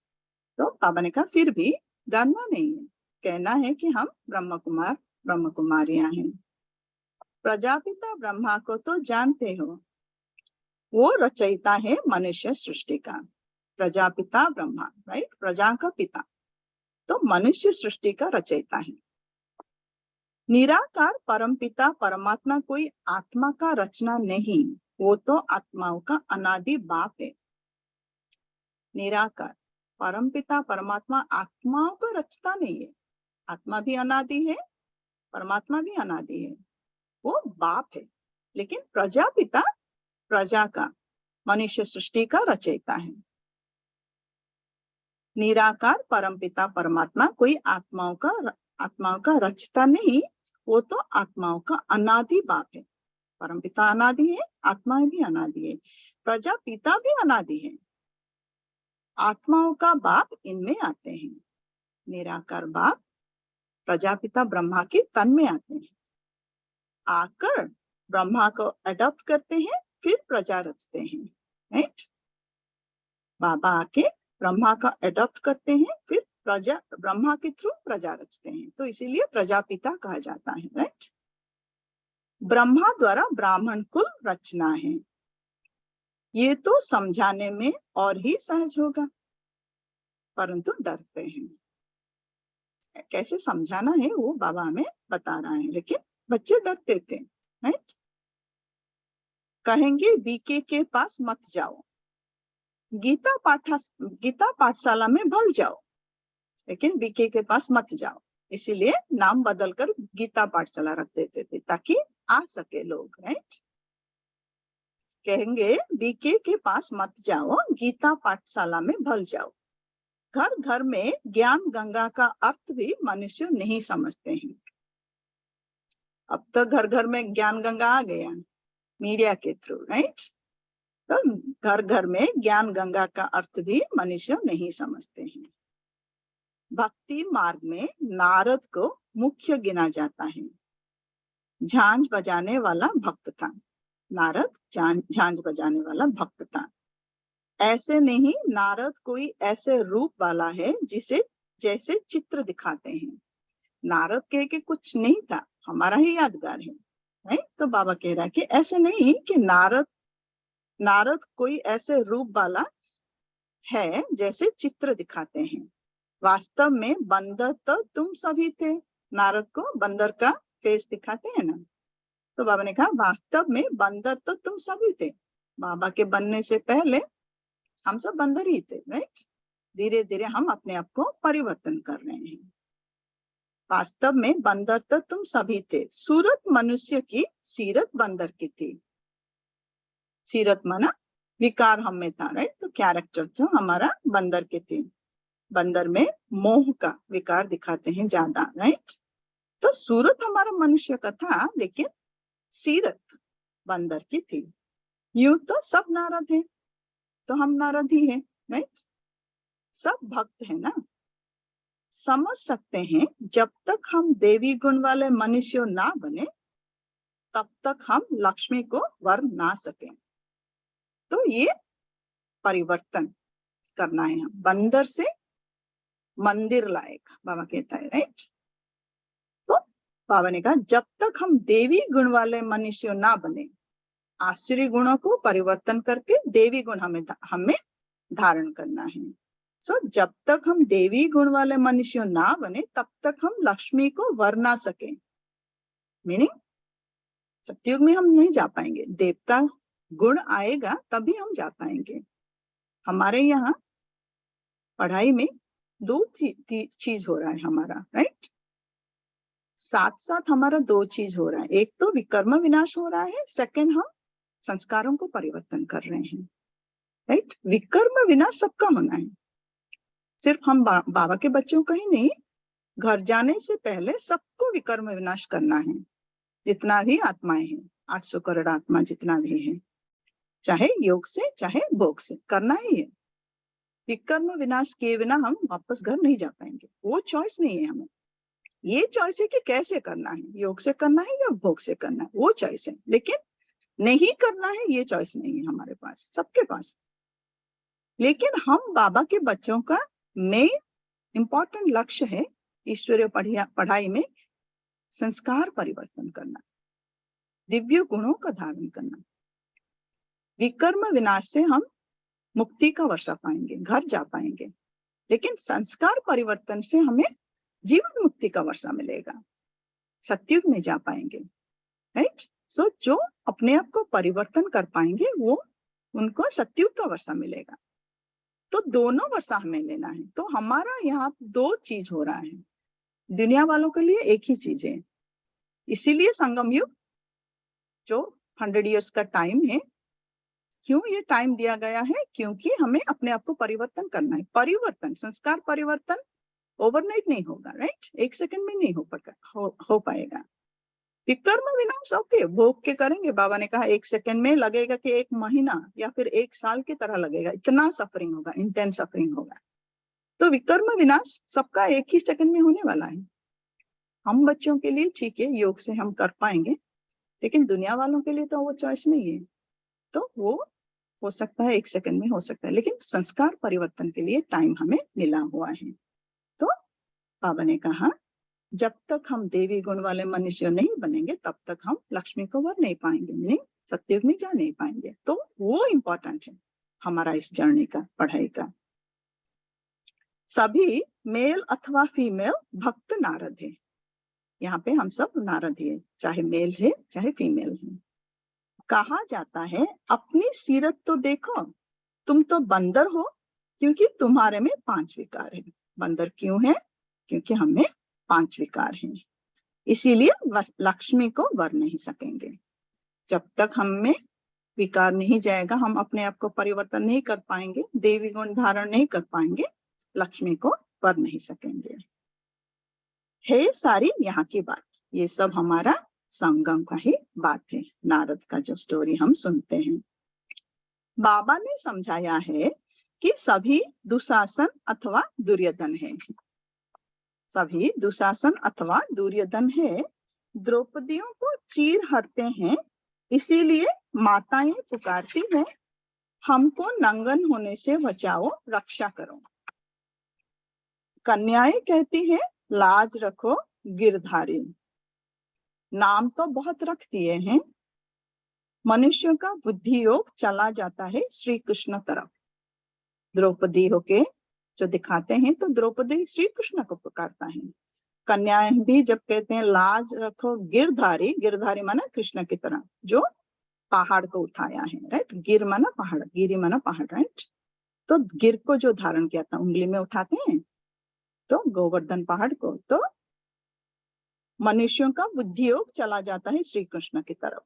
तो बाबा ने कहा फिर भी डरना नहीं है, कहना है कि हम ब्रह्म कुमार ब्रह्म कुमारियां हैं। प्रजापिता ब्रह्मा को तो जानते हो, वो रचयिता है मनुष्य सृष्टि का। प्रजापिता ब्रह्मा, राइट, प्रजा का पिता, तो मनुष्य सृष्टि का रचयिता है। निराकार परमपिता परमात्मा कोई आत्मा का रचना नहीं, वो तो आत्माओं का अनादि बाप है। निराकार परमपिता परमात्मा आत्माओं को रचता नहीं है। आत्मा भी अनादि है, परमात्मा भी अनादि है, वो बाप है। लेकिन प्रजापिता प्रजा का, मनुष्य सृष्टि का रचयिता है। निराकार परमपिता परमात्मा कोई आत्माओं का रचता नहीं, वो तो आत्माओं का अनादि बाप है। परमपिता अनादि है, आत्माएं भी अनादि है, प्रजापिता भी अनादि है। आत्माओं का बाप इनमें आते हैं। निराकार बाप प्रजापिता ब्रह्मा के तन में आते हैं, आकर ब्रह्मा को अडॉप्ट करते हैं, फिर प्रजा रचते हैं, राइट। बाबा आके ब्रह्मा का अडॉप्ट करते हैं, फिर प्रजा ब्रह्मा के थ्रू प्रजा रचते हैं, तो इसीलिए प्रजापिता कहा जाता है, राइट। ब्रह्मा द्वारा ब्राह्मण कुल रचना है, ये तो समझाने में और ही सहज होगा, परंतु डरते हैं। कैसे समझाना है वो बाबा हमें बता रहा है, लेकिन बच्चे डरते थे, राइट। कहेंगे बीके के पास मत जाओ, गीता पाठशाला में भल जाओ, लेकिन बीके के पास मत जाओ, इसीलिए नाम बदलकर गीता पाठशाला रख देते थे ताकि आ सके लोग, राइट। कहेंगे बीके के पास मत जाओ, गीता पाठशाला में भल जाओ। घर घर में ज्ञान गंगा का अर्थ भी मनुष्य नहीं समझते हैं। अब तो घर घर में ज्ञान गंगा आ गया मीडिया के थ्रू, राइट। तो घर घर में ज्ञान गंगा का अर्थ भी मनुष्य नहीं समझते हैं। भक्ति मार्ग में नारद को मुख्य गिना जाता है। झांझ बजाने वाला भक्त था, नारद झांझ बजाने वाला भक्त था। ऐसे नहीं, नारद कोई ऐसे रूप वाला है जिसे जैसे चित्र दिखाते हैं। नारद कह के कुछ नहीं था, हमारा ही यादगार है, राइट। तो बाबा कह रहा है कि ऐसे नहीं कि नारद कोई ऐसे रूप वाला है जैसे चित्र दिखाते हैं। वास्तव में बंदर तो तुम सभी थे। नारद को बंदर का फेस दिखाते हैं ना, तो बाबा ने कहा वास्तव में बंदर तो तुम सभी थे। बाबा के बनने से पहले हम सब बंदर ही थे, राइट। धीरे धीरे हम अपने आप को परिवर्तन कर रहे हैं। वास्तव में बंदर तो तुम सभी थे। सूरत मनुष्य की, सीरत बंदर की थी। सीरत माना विकार हम में था, राइट। तो कैरेक्टर जो हमारा बंदर के थे। बंदर में मोह का विकार दिखाते हैं ज्यादा, राइट। तो सूरत हमारा मनुष्य का था, लेकिन सीरत बंदर की थी। यूं तो सब नारद हैं, तो हम नारद ही हैं, राइट। सब भक्त है ना। समझ सकते हैं जब तक हम देवी गुण वाले मनुष्य ना बने तब तक हम लक्ष्मी को वर ना सके। तो ये परिवर्तन करना है, हम बंदर से मंदिर लायक, बाबा कहता है, राइट। तो बाबा ने कहा जब तक हम देवी गुण वाले मनुष्य ना बने, आश्चर्य गुणों को परिवर्तन करके देवी गुण हमें धारण करना है। सो जब तक हम देवी गुण वाले मनुष्य ना बने तब तक हम लक्ष्मी को वर ना सके। मीनिंग सतयुग में हम नहीं जा पाएंगे, देवता गुण आएगा तभी हम जा पाएंगे। हमारे यहाँ पढ़ाई में दो चीज हो रहा है हमारा, राइट। साथ साथ हमारा दो चीज हो रहा है, एक तो विकर्म विनाश हो रहा है, सेकंड हम संस्कारों को परिवर्तन कर रहे हैं, राइट। विकर्म विनाश सबका होना है, सिर्फ हम बाबा के बच्चों का ही नहीं, घर जाने से पहले सबको विकर्म विनाश करना है। जितना भी आत्माएं हैं, 800 करोड़ आत्मा जितना भी है, चाहे योग से चाहे भोग से करना ही है। विकर्म विनाश किए बिना हम वापस घर नहीं जा पाएंगे, वो चॉइस नहीं है हमें। ये चॉइस है कि कैसे करना है, योग से करना है या भोग से करना है, वो चॉइस है। लेकिन नहीं करना है ये चॉइस नहीं है हमारे पास, सबके पास। लेकिन हम बाबा के बच्चों का मेन इंपॉर्टेंट लक्ष्य है ईश्वरीय पढ़ाई में संस्कार परिवर्तन करना, दिव्य गुणों का धारण करना। विकर्म विनाश से हम मुक्ति का वर्षा पाएंगे, घर जा पाएंगे, लेकिन संस्कार परिवर्तन से हमें जीवन मुक्ति का वर्षा मिलेगा, सतयुग में जा पाएंगे। राइट? सो जो अपने आप को परिवर्तन कर पाएंगे वो उनको सतयुग का वर्षा मिलेगा। तो दोनों वर्षा हमें लेना है। तो हमारा यहाँ दो चीज हो रहा है, दुनिया वालों के लिए एक ही चीज है। इसीलिए संगम युग जो 100 इयर्स का टाइम है, क्यों ये टाइम दिया गया है? क्योंकि हमें अपने आप को परिवर्तन करना है। परिवर्तन, संस्कार परिवर्तन ओवरनाइट नहीं होगा। राइट? एक सेकंड में नहीं हो पाएगा। विकर्म विनाश ओके भोग के करेंगे, बाबा ने कहा 1 सेकंड में लगेगा कि 1 महीना या फिर 1 साल की तरह लगेगा, इतना सफरिंग होगा, इंटेंस सफरिंग होगा। तो विकर्म विनाश सबका 1 ही सेकंड में होने वाला है। हम बच्चों के लिए ठीक है, योग से हम कर पाएंगे, लेकिन दुनिया वालों के लिए तो वो चॉइस नहीं है। तो वो हो सकता है 1 सेकंड में हो सकता है, लेकिन संस्कार परिवर्तन के लिए टाइम हमें मिला हुआ है। तो बाबा ने कहा जब तक हम देवी गुण वाले मनुष्य नहीं बनेंगे तब तक हम लक्ष्मी को वर नहीं पाएंगे, मीनिंग सतयुग में जा नहीं पाएंगे। तो वो इम्पोर्टेंट है हमारा इस जर्नी का, पढ़ाई का। सभी मेल अथवा फीमेल भक्त नारद है। यहाँ पे हम सब नारद है, चाहे मेल है चाहे फीमेल है। कहा जाता है अपनी सीरत तो देखो, तुम तो बंदर हो क्योंकि तुम्हारे में 5 विकार है। बंदर क्यों है? क्योंकि हमें 5 विकार हैं, इसीलिए लक्ष्मी को वर नहीं सकेंगे। जब तक हमें विकार नहीं जाएगा, हम अपने आप को परिवर्तन नहीं कर पाएंगे, देवी गुण धारण नहीं कर पाएंगे, लक्ष्मी को वर नहीं सकेंगे। है सारी यहाँ की बात, ये सब हमारा संगम का ही बात है, नारद का जो स्टोरी हम सुनते हैं। बाबा ने समझाया है कि सभी दुशासन अथवा दुर्योधन है, सभी दुशासन अथवा दुर्योधन है। द्रौपदियों को चीर हरते हैं, इसीलिए माताएं पुकारती हैं हमको नंगन होने से बचाओ, रक्षा करो। कन्याएं कहती हैं लाज रखो गिरधारी। नाम तो बहुत रख दिए हैं, मनुष्य का बुद्धि योग चला जाता है श्री कृष्ण तरफ। द्रौपदी होके जो दिखाते हैं तो द्रौपदी श्री कृष्ण को पुकारता है। कन्याएं भी जब कहते हैं लाज रखो गिरधारी, गिरधारी माना कृष्ण की तरह जो पहाड़ को उठाया है। राइट? गिर माना पहाड़, गिरी माना पहाड़। राइट? तो गिर को जो धारण किया था, उंगली में उठाते हैं तो गोवर्धन पहाड़ को। तो मनुष्यों का बुद्धि योग चला जाता है श्री कृष्ण की तरफ।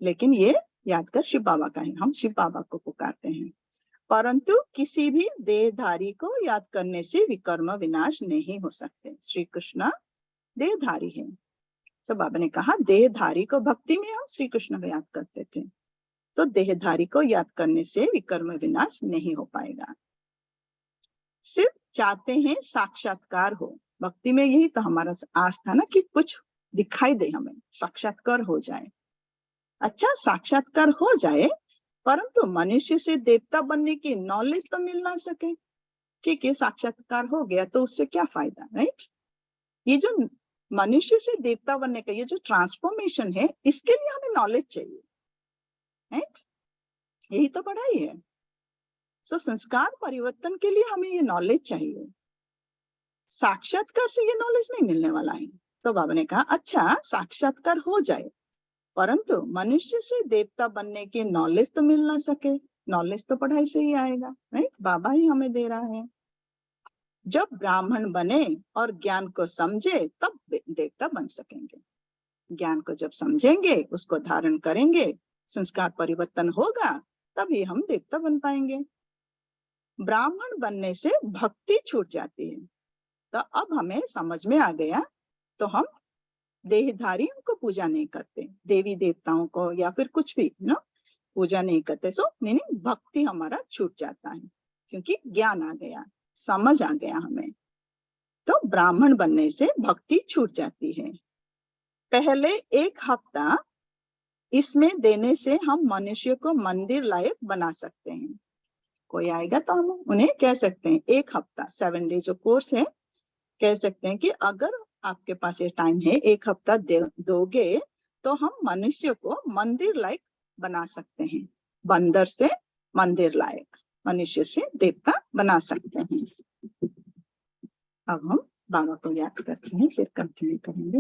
लेकिन ये याद कर शिव बाबा का है, हम शिव बाबा को पुकारते हैं। परंतु किसी भी देहधारी को याद करने से विकर्म विनाश नहीं हो सकते। श्री कृष्ण देहधारी है। तो बाबा ने कहा देहधारी को, भक्ति में हम श्री कृष्ण को याद करते थे, तो देहधारी को याद करने से विकर्म विनाश नहीं हो पाएगा। सिर्फ चाहते हैं साक्षात्कार हो। भक्ति में यही तो हमारा आस था ना कि कुछ दिखाई दे, हमें साक्षात्कार हो जाए। अच्छा साक्षात्कार हो जाए, परंतु मनुष्य से देवता बनने की नॉलेज तो मिल ना सके। ठीक है, साक्षात्कार हो गया तो उससे क्या फायदा। राइट? ये जो मनुष्य से देवता बनने का ये जो ट्रांसफॉर्मेशन है, इसके लिए हमें नॉलेज चाहिए। राइट? यही तो पढ़ाई है। सो संस्कार परिवर्तन के लिए हमें ये नॉलेज चाहिए। साक्षात्कार से ये नॉलेज नहीं मिलने वाला है। तो बाबा ने कहा अच्छा साक्षात्कार हो जाए, परंतु मनुष्य से देवता बनने की नॉलेज तो मिल ना सके। नॉलेज तो पढ़ाई से ही आएगा। राइट? बाबा ही हमें दे रहा है। जब ब्राह्मण बने और ज्ञान को समझे तब देवता बन सकेंगे। ज्ञान को जब समझेंगे, उसको धारण करेंगे, संस्कार परिवर्तन होगा, तभी हम देवता बन पाएंगे। ब्राह्मण बनने से भक्ति छूट जाती है। तो अब हमें समझ में आ गया, तो हम देहधारियों को पूजा नहीं करते, देवी देवताओं को या फिर कुछ भी ना पूजा नहीं करते। सो मीनिंग भक्ति हमारा छूट जाता है, क्योंकि ज्ञान आ गया, समझ आ गया हमें। तो ब्राह्मण बनने से भक्ति छूट जाती है। पहले 1 हफ्ता इसमें देने से हम मनुष्य को मंदिर लायक बना सकते हैं। कोई आएगा तो हम उन्हें कह सकते हैं 1 हफ्ता 7 डे जो कोर्स है, कह सकते हैं कि अगर आपके पास ये टाइम है 1 हफ्ता दोगे तो हम मनुष्य को मंदिर लायक बना सकते हैं। बंदर से मंदिर लायक, मनुष्य से देवता बना सकते हैं। अब हम बाबा को याद करते हैं, फिर कंटिन्यू करेंगे।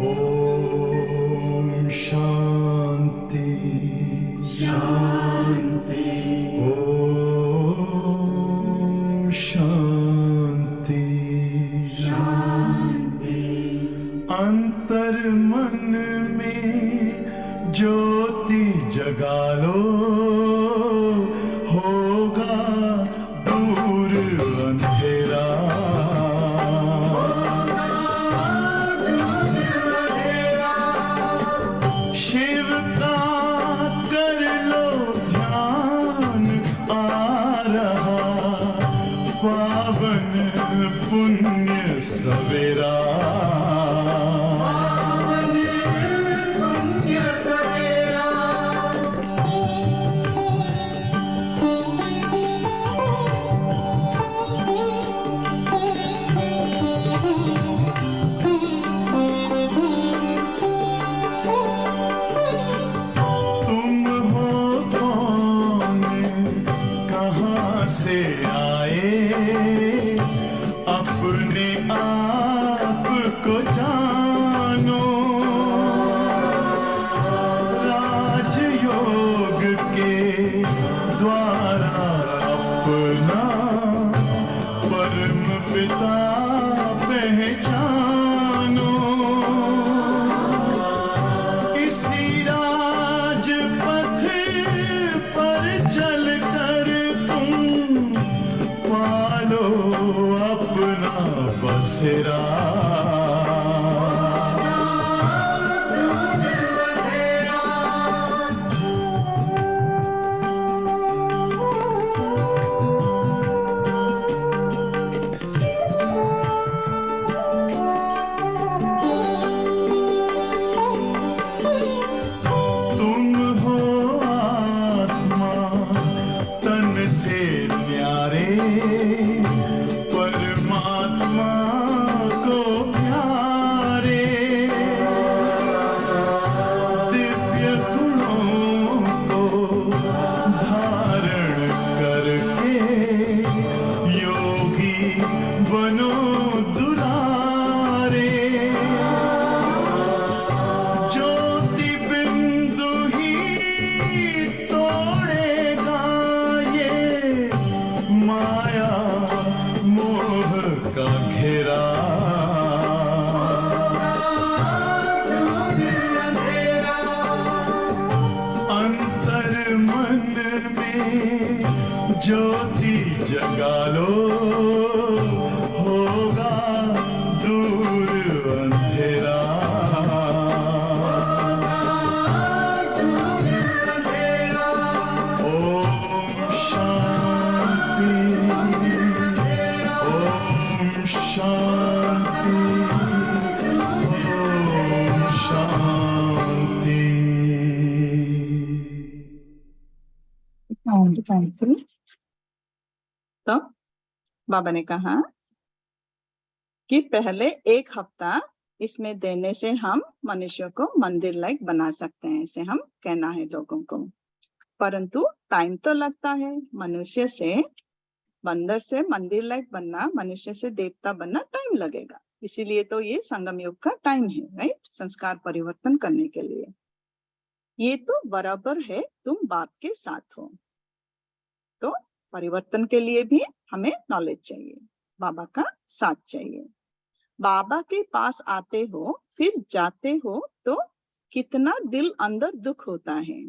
ओम शांति शांति, ओम शांति शांति। अंतर मन में ज्योति जगा लो, होगा दूर अंधेरा। शिव का कर लो ध्यान, आ रहा पावन पुण्य सवेरा। से आए अपने आप को जानो, राजयोग के द्वारा अपना परम पिता पहचानो। इसी राजपथ पर चलकर पालो अपना बसेरा। तुम हो आत्मा तन से न्यारे, परमात्मा को प्यारे। दिव्य गुणों को धारण करके योगी बनो दुलारे। ज्योति बिंदु ही तोड़ेगा ये माया मोह का घेरा। अंतर मन में ज्योति जगा लो, होगा दूर अंधेरा। ओम शांति, ओम शांति, ओम शांति। तो बाबा ने कहा कि पहले 1 हफ्ता इसमें देने से हम मनुष्य को मंदिर लायक बना सकते हैं, ऐसे हम कहना है लोगों को। परंतु टाइम तो लगता है। मनुष्य से बंदर से मंदिर लायक बनना, मनुष्य से देवता बनना टाइम लगेगा। इसीलिए तो ये संगम युग का टाइम है, राइट, संस्कार परिवर्तन करने के लिए। ये तो बराबर है तुम बाप के साथ हो। तो परिवर्तन के लिए भी हमें नॉलेज चाहिए, बाबा का साथ चाहिए। बाबा के पास आते हो फिर जाते हो तो कितना दिल अंदर दुख होता है।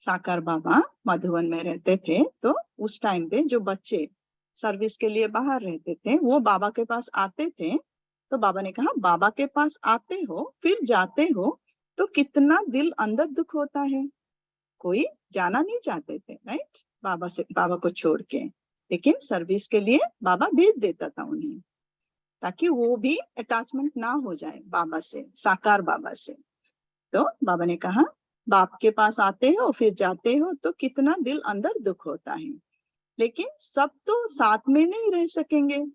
साकार बाबा मधुवन में रहते थे, तो उस टाइम पे जो बच्चे सर्विस के लिए बाहर रहते थे वो बाबा के पास आते थे। तो बाबा ने कहा बाबा के पास आते हो फिर जाते हो तो कितना दिल अंदर दुख होता है। कोई जाना नहीं चाहते थे, राइट, बाबा को छोड़ के। लेकिन सर्विस के लिए बाबा भेज देता था उन्हें, ताकि वो भी अटैचमेंट ना हो जाए बाबा से, साकार बाबा से। तो बाबा ने कहा, बाप के पास आते हो फिर जाते हो तो कितना दिल अंदर दुख होता है, लेकिन सब तो साथ में नहीं रह सकेंगे,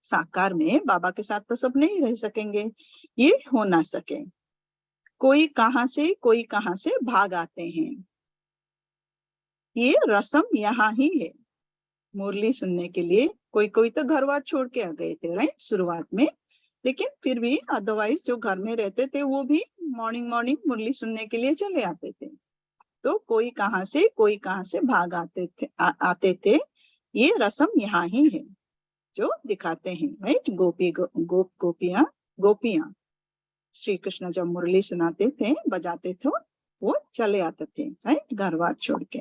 साकार में बाबा के साथ तो सब नहीं रह सकेंगे, ये हो ना सके। कोई कहां से भाग आते हैं, ये रस्म यहाँ ही है। मुरली सुनने के लिए कोई तो घर बार छोड़ के आ गए थे, राइट, शुरुआत में, लेकिन फिर भी अदरवाइज जो घर में रहते थे वो भी मॉर्निंग मुरली सुनने के लिए चले आते थे। तो कोई कहां से भाग आते थे, ये रस्म यहाँ ही है जो दिखाते हैं, राइट। गोपियां श्री कृष्ण जब मुरली सुनाते थे, बजाते थे, वो चले आते थे, राइट, घर बार छोड़ के।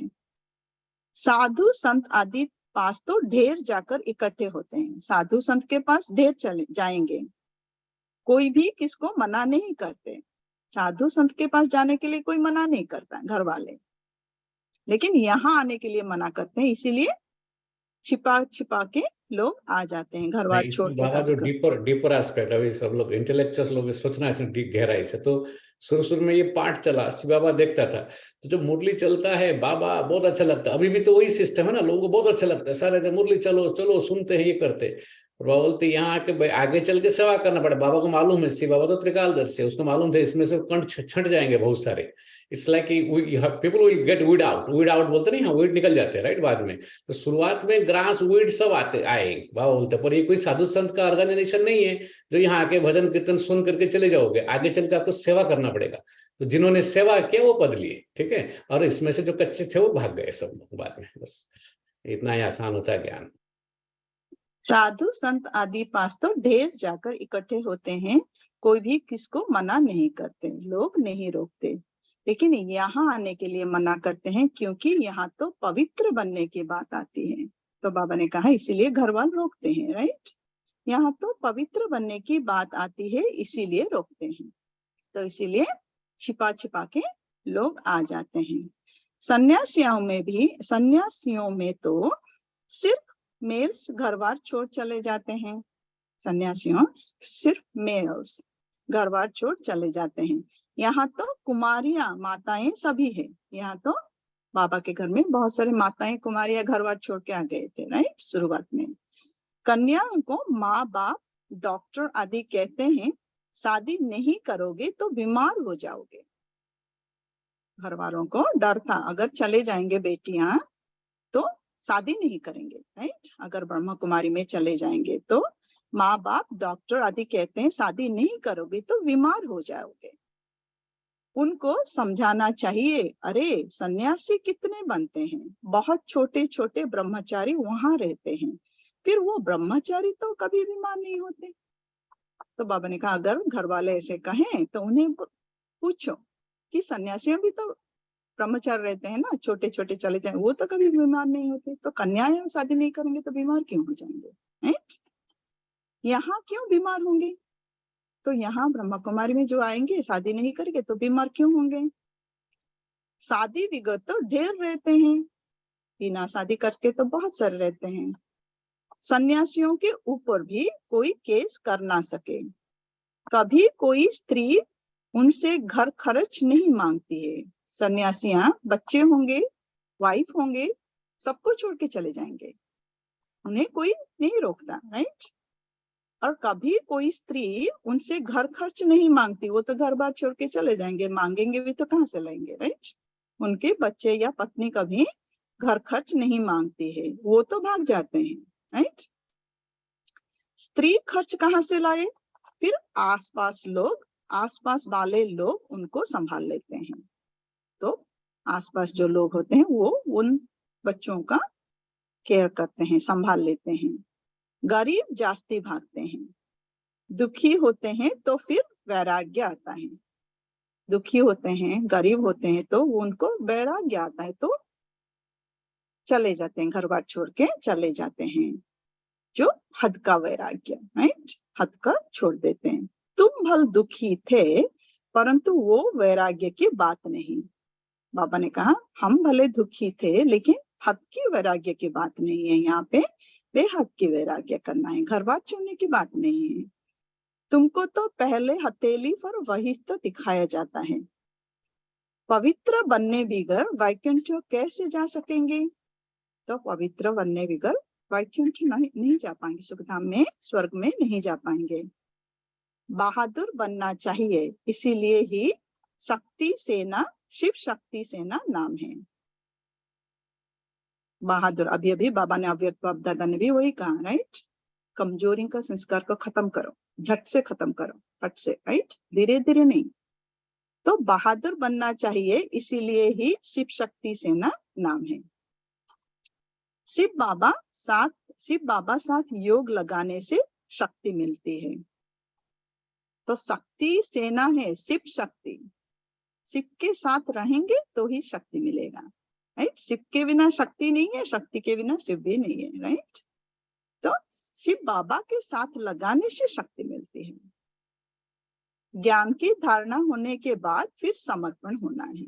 साधु संत आदि पास तो ढेर जाकर इकट्ठे होते हैं, साधु संत के पास ढेर चले जाएंगे, कोई भी किसको मना नहीं करते। साधु संत के पास जाने के लिए कोई मना नहीं करता घर वाले, लेकिन यहाँ आने के लिए मना करते हैं, इसीलिए छिपा के लोग आ जाते हैं घर बार छोड़ के। बाबा जो डीपर एस्पेक्ट, अभी सब लोग इंटेलेक्चुअल्स लोग सोचना है गहराई से, तो शुरू में ये पाठ चला, शिव बाबा देखता था, तो जो मुरली चलता है बाबा बहुत अच्छा लगता है। अभी भी तो वही सिस्टम है ना, लोगों को बहुत अच्छा लगता है, सारे मुरली चलो चलो सुनते हैं, ये करते। और बाबा बोलते यहाँ आके आगे चल के सेवा करना पड़े। बाबा को मालूम है, शिव बाबा तो त्रिकालदर्शी है, उसको मालूम था इसमें से कंठ छंट जाएंगे बहुत सारे। It's like people will get weed out बोलते नहीं, हाँ वीड निकल जाते हैं, राइट, बाद में। तो शुरुआत में ग्रास वीड सब आए बाबा बोलते, पर ये कोई साधु संत का ऑर्गेनाइजेशन नहीं है जो यहाँ आके भजन कीर्तन सुन करके चले जाओगे, आगे चल के आपको सेवा करना पड़ेगा। तो जिन्होंने सेवा किया वो पद लिए, ठीक है, और इसमें से जो कच्चे थे वो भाग गए सब लोग बाद में। बस इतना ही आसान होता है ज्ञान। साधु संत आदि पास तो ढेर जाकर इकट्ठे होते हैं, कोई भी किसको मना नहीं करते, लोग नहीं रोकते, लेकिन यहाँ आने के लिए मना करते हैं, क्योंकि यहाँ तो पवित्र बनने की बात आती है। तो बाबा ने कहा इसीलिए घर वाले रोकते हैं, राइट, यहाँ तो पवित्र बनने की बात आती है, इसीलिए रोकते हैं। तो इसीलिए छिपा के लोग आ जाते हैं। सन्यासियों में तो सिर्फ मेल्स घर बार छोड़ चले जाते हैं, सन्यासियों सिर्फ मेल्स घर बार छोड़ चले जाते हैं। यहाँ तो कुमारियां माताएं सभी है, यहाँ तो बाबा के घर में बहुत सारे माताएं कुमारियां घर बार छोड़ के आ गए थे, राइट, शुरुआत में। कन्याओं को माँ बाप डॉक्टर आदि कहते हैं, शादी नहीं करोगे तो बीमार हो जाओगे। घर वालों को डर था, अगर चले जाएंगे बेटियां तो शादी नहीं करेंगे, राइट, अगर ब्रह्मा कुमारी में चले जाएंगे तो माँ बाप डॉक्टर आदि कहते हैं शादी नहीं करोगे तो बीमार हो जाओगे। उनको समझाना चाहिए, अरे सन्यासी कितने बनते हैं, बहुत छोटे छोटे ब्रह्मचारी वहां रहते हैं, फिर वो ब्रह्मचारी तो कभी बीमार नहीं होते। तो बाबा ने कहा अगर घर वाले ऐसे कहें तो उन्हें पूछो कि सन्यासियों भी तो ब्रह्मचारी रहते हैं ना, छोटे छोटे चले जाए, वो तो कभी बीमार नहीं होते, तो कन्याएं शादी नहीं करेंगे तो बीमार क्यों हो जाएंगे, राइट, यहाँ क्यों बीमार होंगे। तो यहाँ ब्रह्मा कुमारी में जो आएंगे शादी नहीं करेंगे तो बीमार क्यों होंगे। शादी विगत तो ढेर रहते हैं, बिना शादी करके तो बहुत सारे रहते हैं। सन्यासियों के ऊपर भी कोई केस कर ना सके, कभी कोई स्त्री उनसे घर खर्च नहीं मांगती है। सन्यासियां बच्चे होंगे, वाइफ होंगे, सबको छोड़ के चले जाएंगे, उन्हें कोई नहीं रोकता, राइट। और कभी कोई स्त्री उनसे घर खर्च नहीं मांगती, वो तो घर बार छोड़ के चले जाएंगे, मांगेंगे भी तो कहाँ से लाएंगे, राइट। उनके बच्चे या पत्नी कभी घर खर्च नहीं मांगती है, वो तो भाग जाते हैं, राइट। स्त्री खर्च कहाँ से लाए, फिर आसपास वाले लोग उनको संभाल लेते हैं। तो आसपास जो लोग होते हैं वो उन बच्चों का केयर करते हैं, संभाल लेते हैं। गरीब जास्ती भागते हैं, दुखी होते हैं तो फिर वैराग्य आता है। दुखी होते हैं, गरीब होते हैं तो उनको वैराग्य आता है, तो चले जाते हैं, घर बार छोड़ के चले जाते हैं, जो हद का वैराग्य, राइट, हद का छोड़ देते हैं। तुम भल दुखी थे परंतु वो वैराग्य की बात नहीं। बाबा ने कहा हम भले दुखी थे लेकिन हद की वैराग्य की बात नहीं है यहाँ पे, बेहद की वैराग्य करना है, घर बार छोड़ने की बात नहीं है। तुमको तो पहले हथेली पर वही तो दिखाया जाता है। पवित्र बनने बिगर वैकुंठ कैसे जा सकेंगे? तो पवित्र बनने बिगर वैकुंठ नहीं जा पाएंगे, सुखधाम में, स्वर्ग में नहीं जा पाएंगे। बहादुर बनना चाहिए, इसीलिए ही शक्ति सेना, शिव शक्ति सेना नाम है। बहादुर, अभी अभी बाबा ने, अव्यक्त बाप दादा ने भी वही कहा, राइट? कमजोरी का संस्कार को खत्म करो, झट से खत्म करो, फट से, राइट? धीरे धीरे नहीं। तो बहादुर बनना चाहिए, इसीलिए ही शिव शक्ति सेना नाम है। शिव बाबा साथ योग लगाने से शक्ति मिलती है। तो शक्ति सेना है शिव शक्ति। शिव के साथ रहेंगे तो ही शक्ति मिलेगा, राइट? शिव के बिना शक्ति नहीं है, शक्ति के बिना शिव भी नहीं है, राइट? तो शिव बाबा के साथ लगाने से शक्ति मिलती है। ज्ञान की धारणा होने के बाद फिर समर्पण होना है।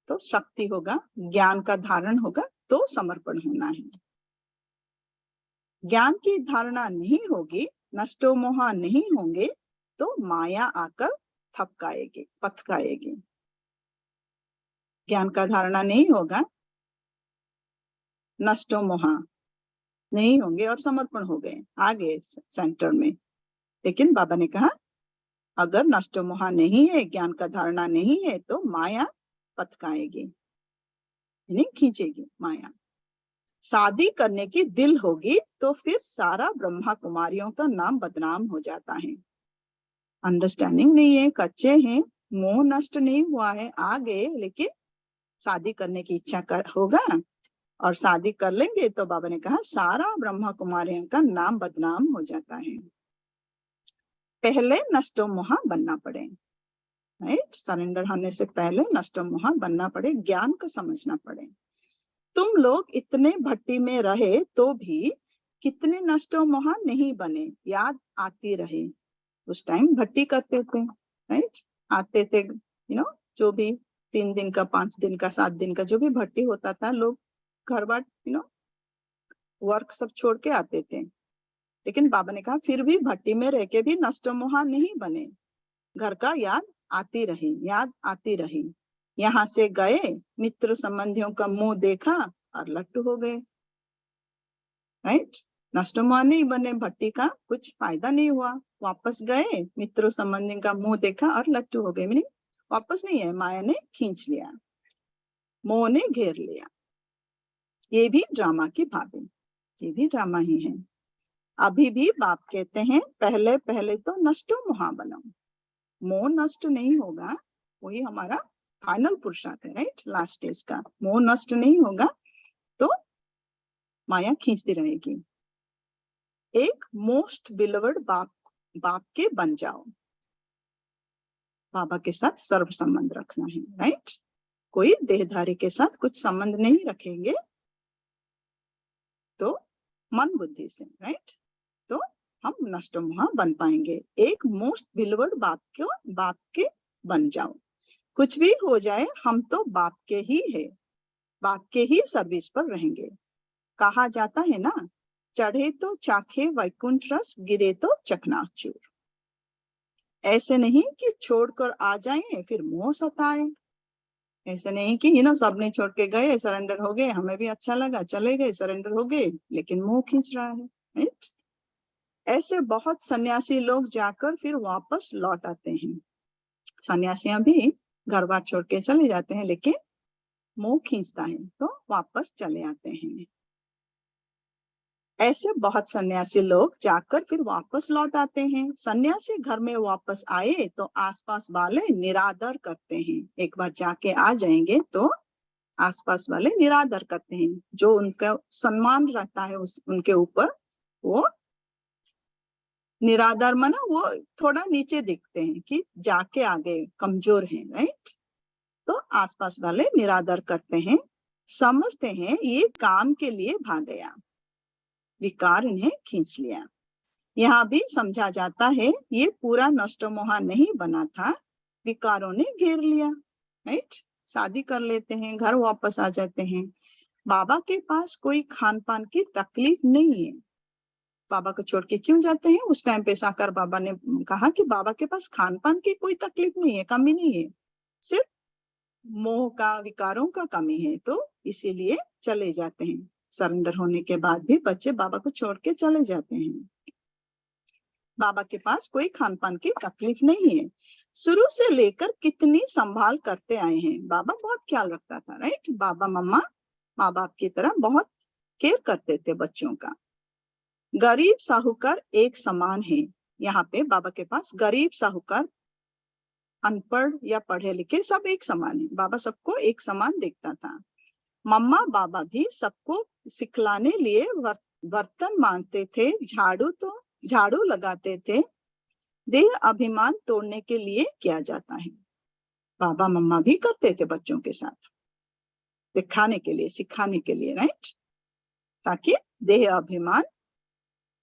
तो शक्ति होगा, ज्ञान का धारण होगा तो समर्पण होना है। ज्ञान की धारणा नहीं होगी, नष्टो मोहा नहीं होंगे तो माया आकर थपकाएगी, पथकाएगी। ज्ञान का धारणा नहीं होगा, नष्टो मोहा नहीं होंगे और समर्पण हो गए आगे सेंटर में। लेकिन बाबा ने कहा अगर नष्टो मोहा नहीं है, ज्ञान का धारणा नहीं है तो माया पथकाएगी, यानी खींचेगी माया। शादी करने की दिल होगी तो फिर सारा ब्रह्मा कुमारियों का नाम बदनाम हो जाता है। अंडरस्टैंडिंग नहीं है, कच्चे हैं, मोह नष्ट नहीं हुआ है, आ गए, लेकिन शादी करने की इच्छा होगा और शादी कर लेंगे तो बाबा ने कहा सारा ब्रह्मा कुमारियों का नाम बदनाम हो जाता है। पहले नष्टो मोहा बनना पड़े, राइट? सरेंडर होने से पहले नष्टो मोहा बनना पड़े, ज्ञान को समझना पड़े। तुम लोग इतने भट्टी में रहे तो भी कितने नष्टो मोहा नहीं बने, याद आती रहे। उस टाइम भट्टी करते थे, राइट? आते थे, जो भी 3 दिन का, 5 दिन का, 7 दिन का जो भी भट्टी होता था, लोग घर बार वर्क सब छोड़ के आते थे। लेकिन बाबा ने कहा फिर भी भट्टी में रह के भी नष्टो मोहा नहीं बने, घर का याद आती रही, याद आती रही। यहाँ से गए, मित्र संबंधियों का मुंह देखा और लट्टू हो गए, राइट? नष्टो मोहा नहीं बने, भट्टी का कुछ फायदा नहीं हुआ। वापस गए, मित्रों संबंधी का मुंह देखा और लट्टू हो गए, मीनिंग वापस नहीं है, माया ने खींच लिया, मोह ने घेर लिया। ये भी ड्रामा की भाभी, ये भी ड्रामा ही है। अभी भी बाप कहते हैं पहले पहले तो नष्टो मोहा बनो, मोह नष्ट नहीं होगा, वही हमारा फाइनल पुरुषार्थ है, राइट? लास्ट स्टेज का मोह नष्ट नहीं होगा तो माया खींचती रहेगी। एक मोस्ट बिलवर्ड बाप के बन जाओ, बाबा के साथ सर्व संबंध रखना है, राइट? कोई देहधारी के साथ कुछ संबंध नहीं रखेंगे तो मन बुद्धि से, राइट? तो हम नष्टो मोहा बन पाएंगे। एक मोस्ट बिलवर्ड बाप के बन जाओ। कुछ भी हो जाए हम तो बाप के ही है, बाप के ही सर्विस पर रहेंगे। कहा जाता है ना, चढ़े तो चाखे वैकुंठ रस, गिरे तो चकनाचूर। ऐसे नहीं कि छोड़कर आ जाएं फिर मोह सताए। ऐसे नहीं कि सबने छोड़ के गए, सरेंडर हो गए, हमें भी अच्छा लगा, चले गए, सरेंडर हो गए, लेकिन मोह खींच रहा है, राइट? ऐसे बहुत सन्यासी लोग जाकर फिर वापस लौट आते हैं। सन्यासियां भी घर बार छोड़ के चले जाते हैं, लेकिन मोह खींचता है तो वापस चले आते हैं। ऐसे बहुत सन्यासी लोग जाकर फिर वापस लौट आते हैं। सन्यासी घर में वापस आए तो आसपास वाले निरादर करते हैं। एक बार जाके आ जाएंगे तो आसपास वाले निरादर करते हैं, जो उनका सम्मान रहता है उनके ऊपर, वो निरादर माना वो थोड़ा नीचे दिखते हैं कि जाके आगे कमजोर हैं, राइट? तो आसपास वाले निरादर करते हैं, समझते हैं ये काम के लिए भाग गया, विकार इन्हें खींच लिया। यहाँ भी समझा जाता है ये पूरा नष्टो मोहा नहीं बना था, विकारों ने घेर लिया, राइट? शादी कर लेते हैं, घर वापस आ जाते हैं, बाबा के पास कोई खान पान की तकलीफ नहीं है। बाबा को छोड़ के क्यों जाते हैं? उस टाइम पे साकार बाबा ने कहा कि बाबा के पास खान पान की कोई तकलीफ नहीं है, कमी नहीं है, सिर्फ मोह का, विकारों का कमी है, तो इसीलिए चले जाते हैं। सरेंडर होने के बाद भी बच्चे बाबा को छोड़ के चले जाते हैं। बाबा के पास कोई खान पान की तकलीफ नहीं है। शुरू से लेकर कितनी संभाल करते आए हैं। बाबा बहुत ख्याल रखता था, राइट? बाबा मम्मा माँ बाप की तरह बहुत केयर करते थे बच्चों का। गरीब साहूकार एक समान है। यहाँ पे बाबा के पास गरीब साहूकार, अनपढ़ या पढ़े लिखे सब एक समान है। बाबा सबको एक समान देखता था। मम्मा बाबा भी सबको सिखलाने लिए बर्तन मांजते थे, झाड़ू लगाते थे। देह अभिमान तोड़ने के लिए किया जाता है। बाबा मम्मा भी करते थे बच्चों के साथ, दिखाने के लिए, सिखाने के लिए, राइट? ताकि देह अभिमान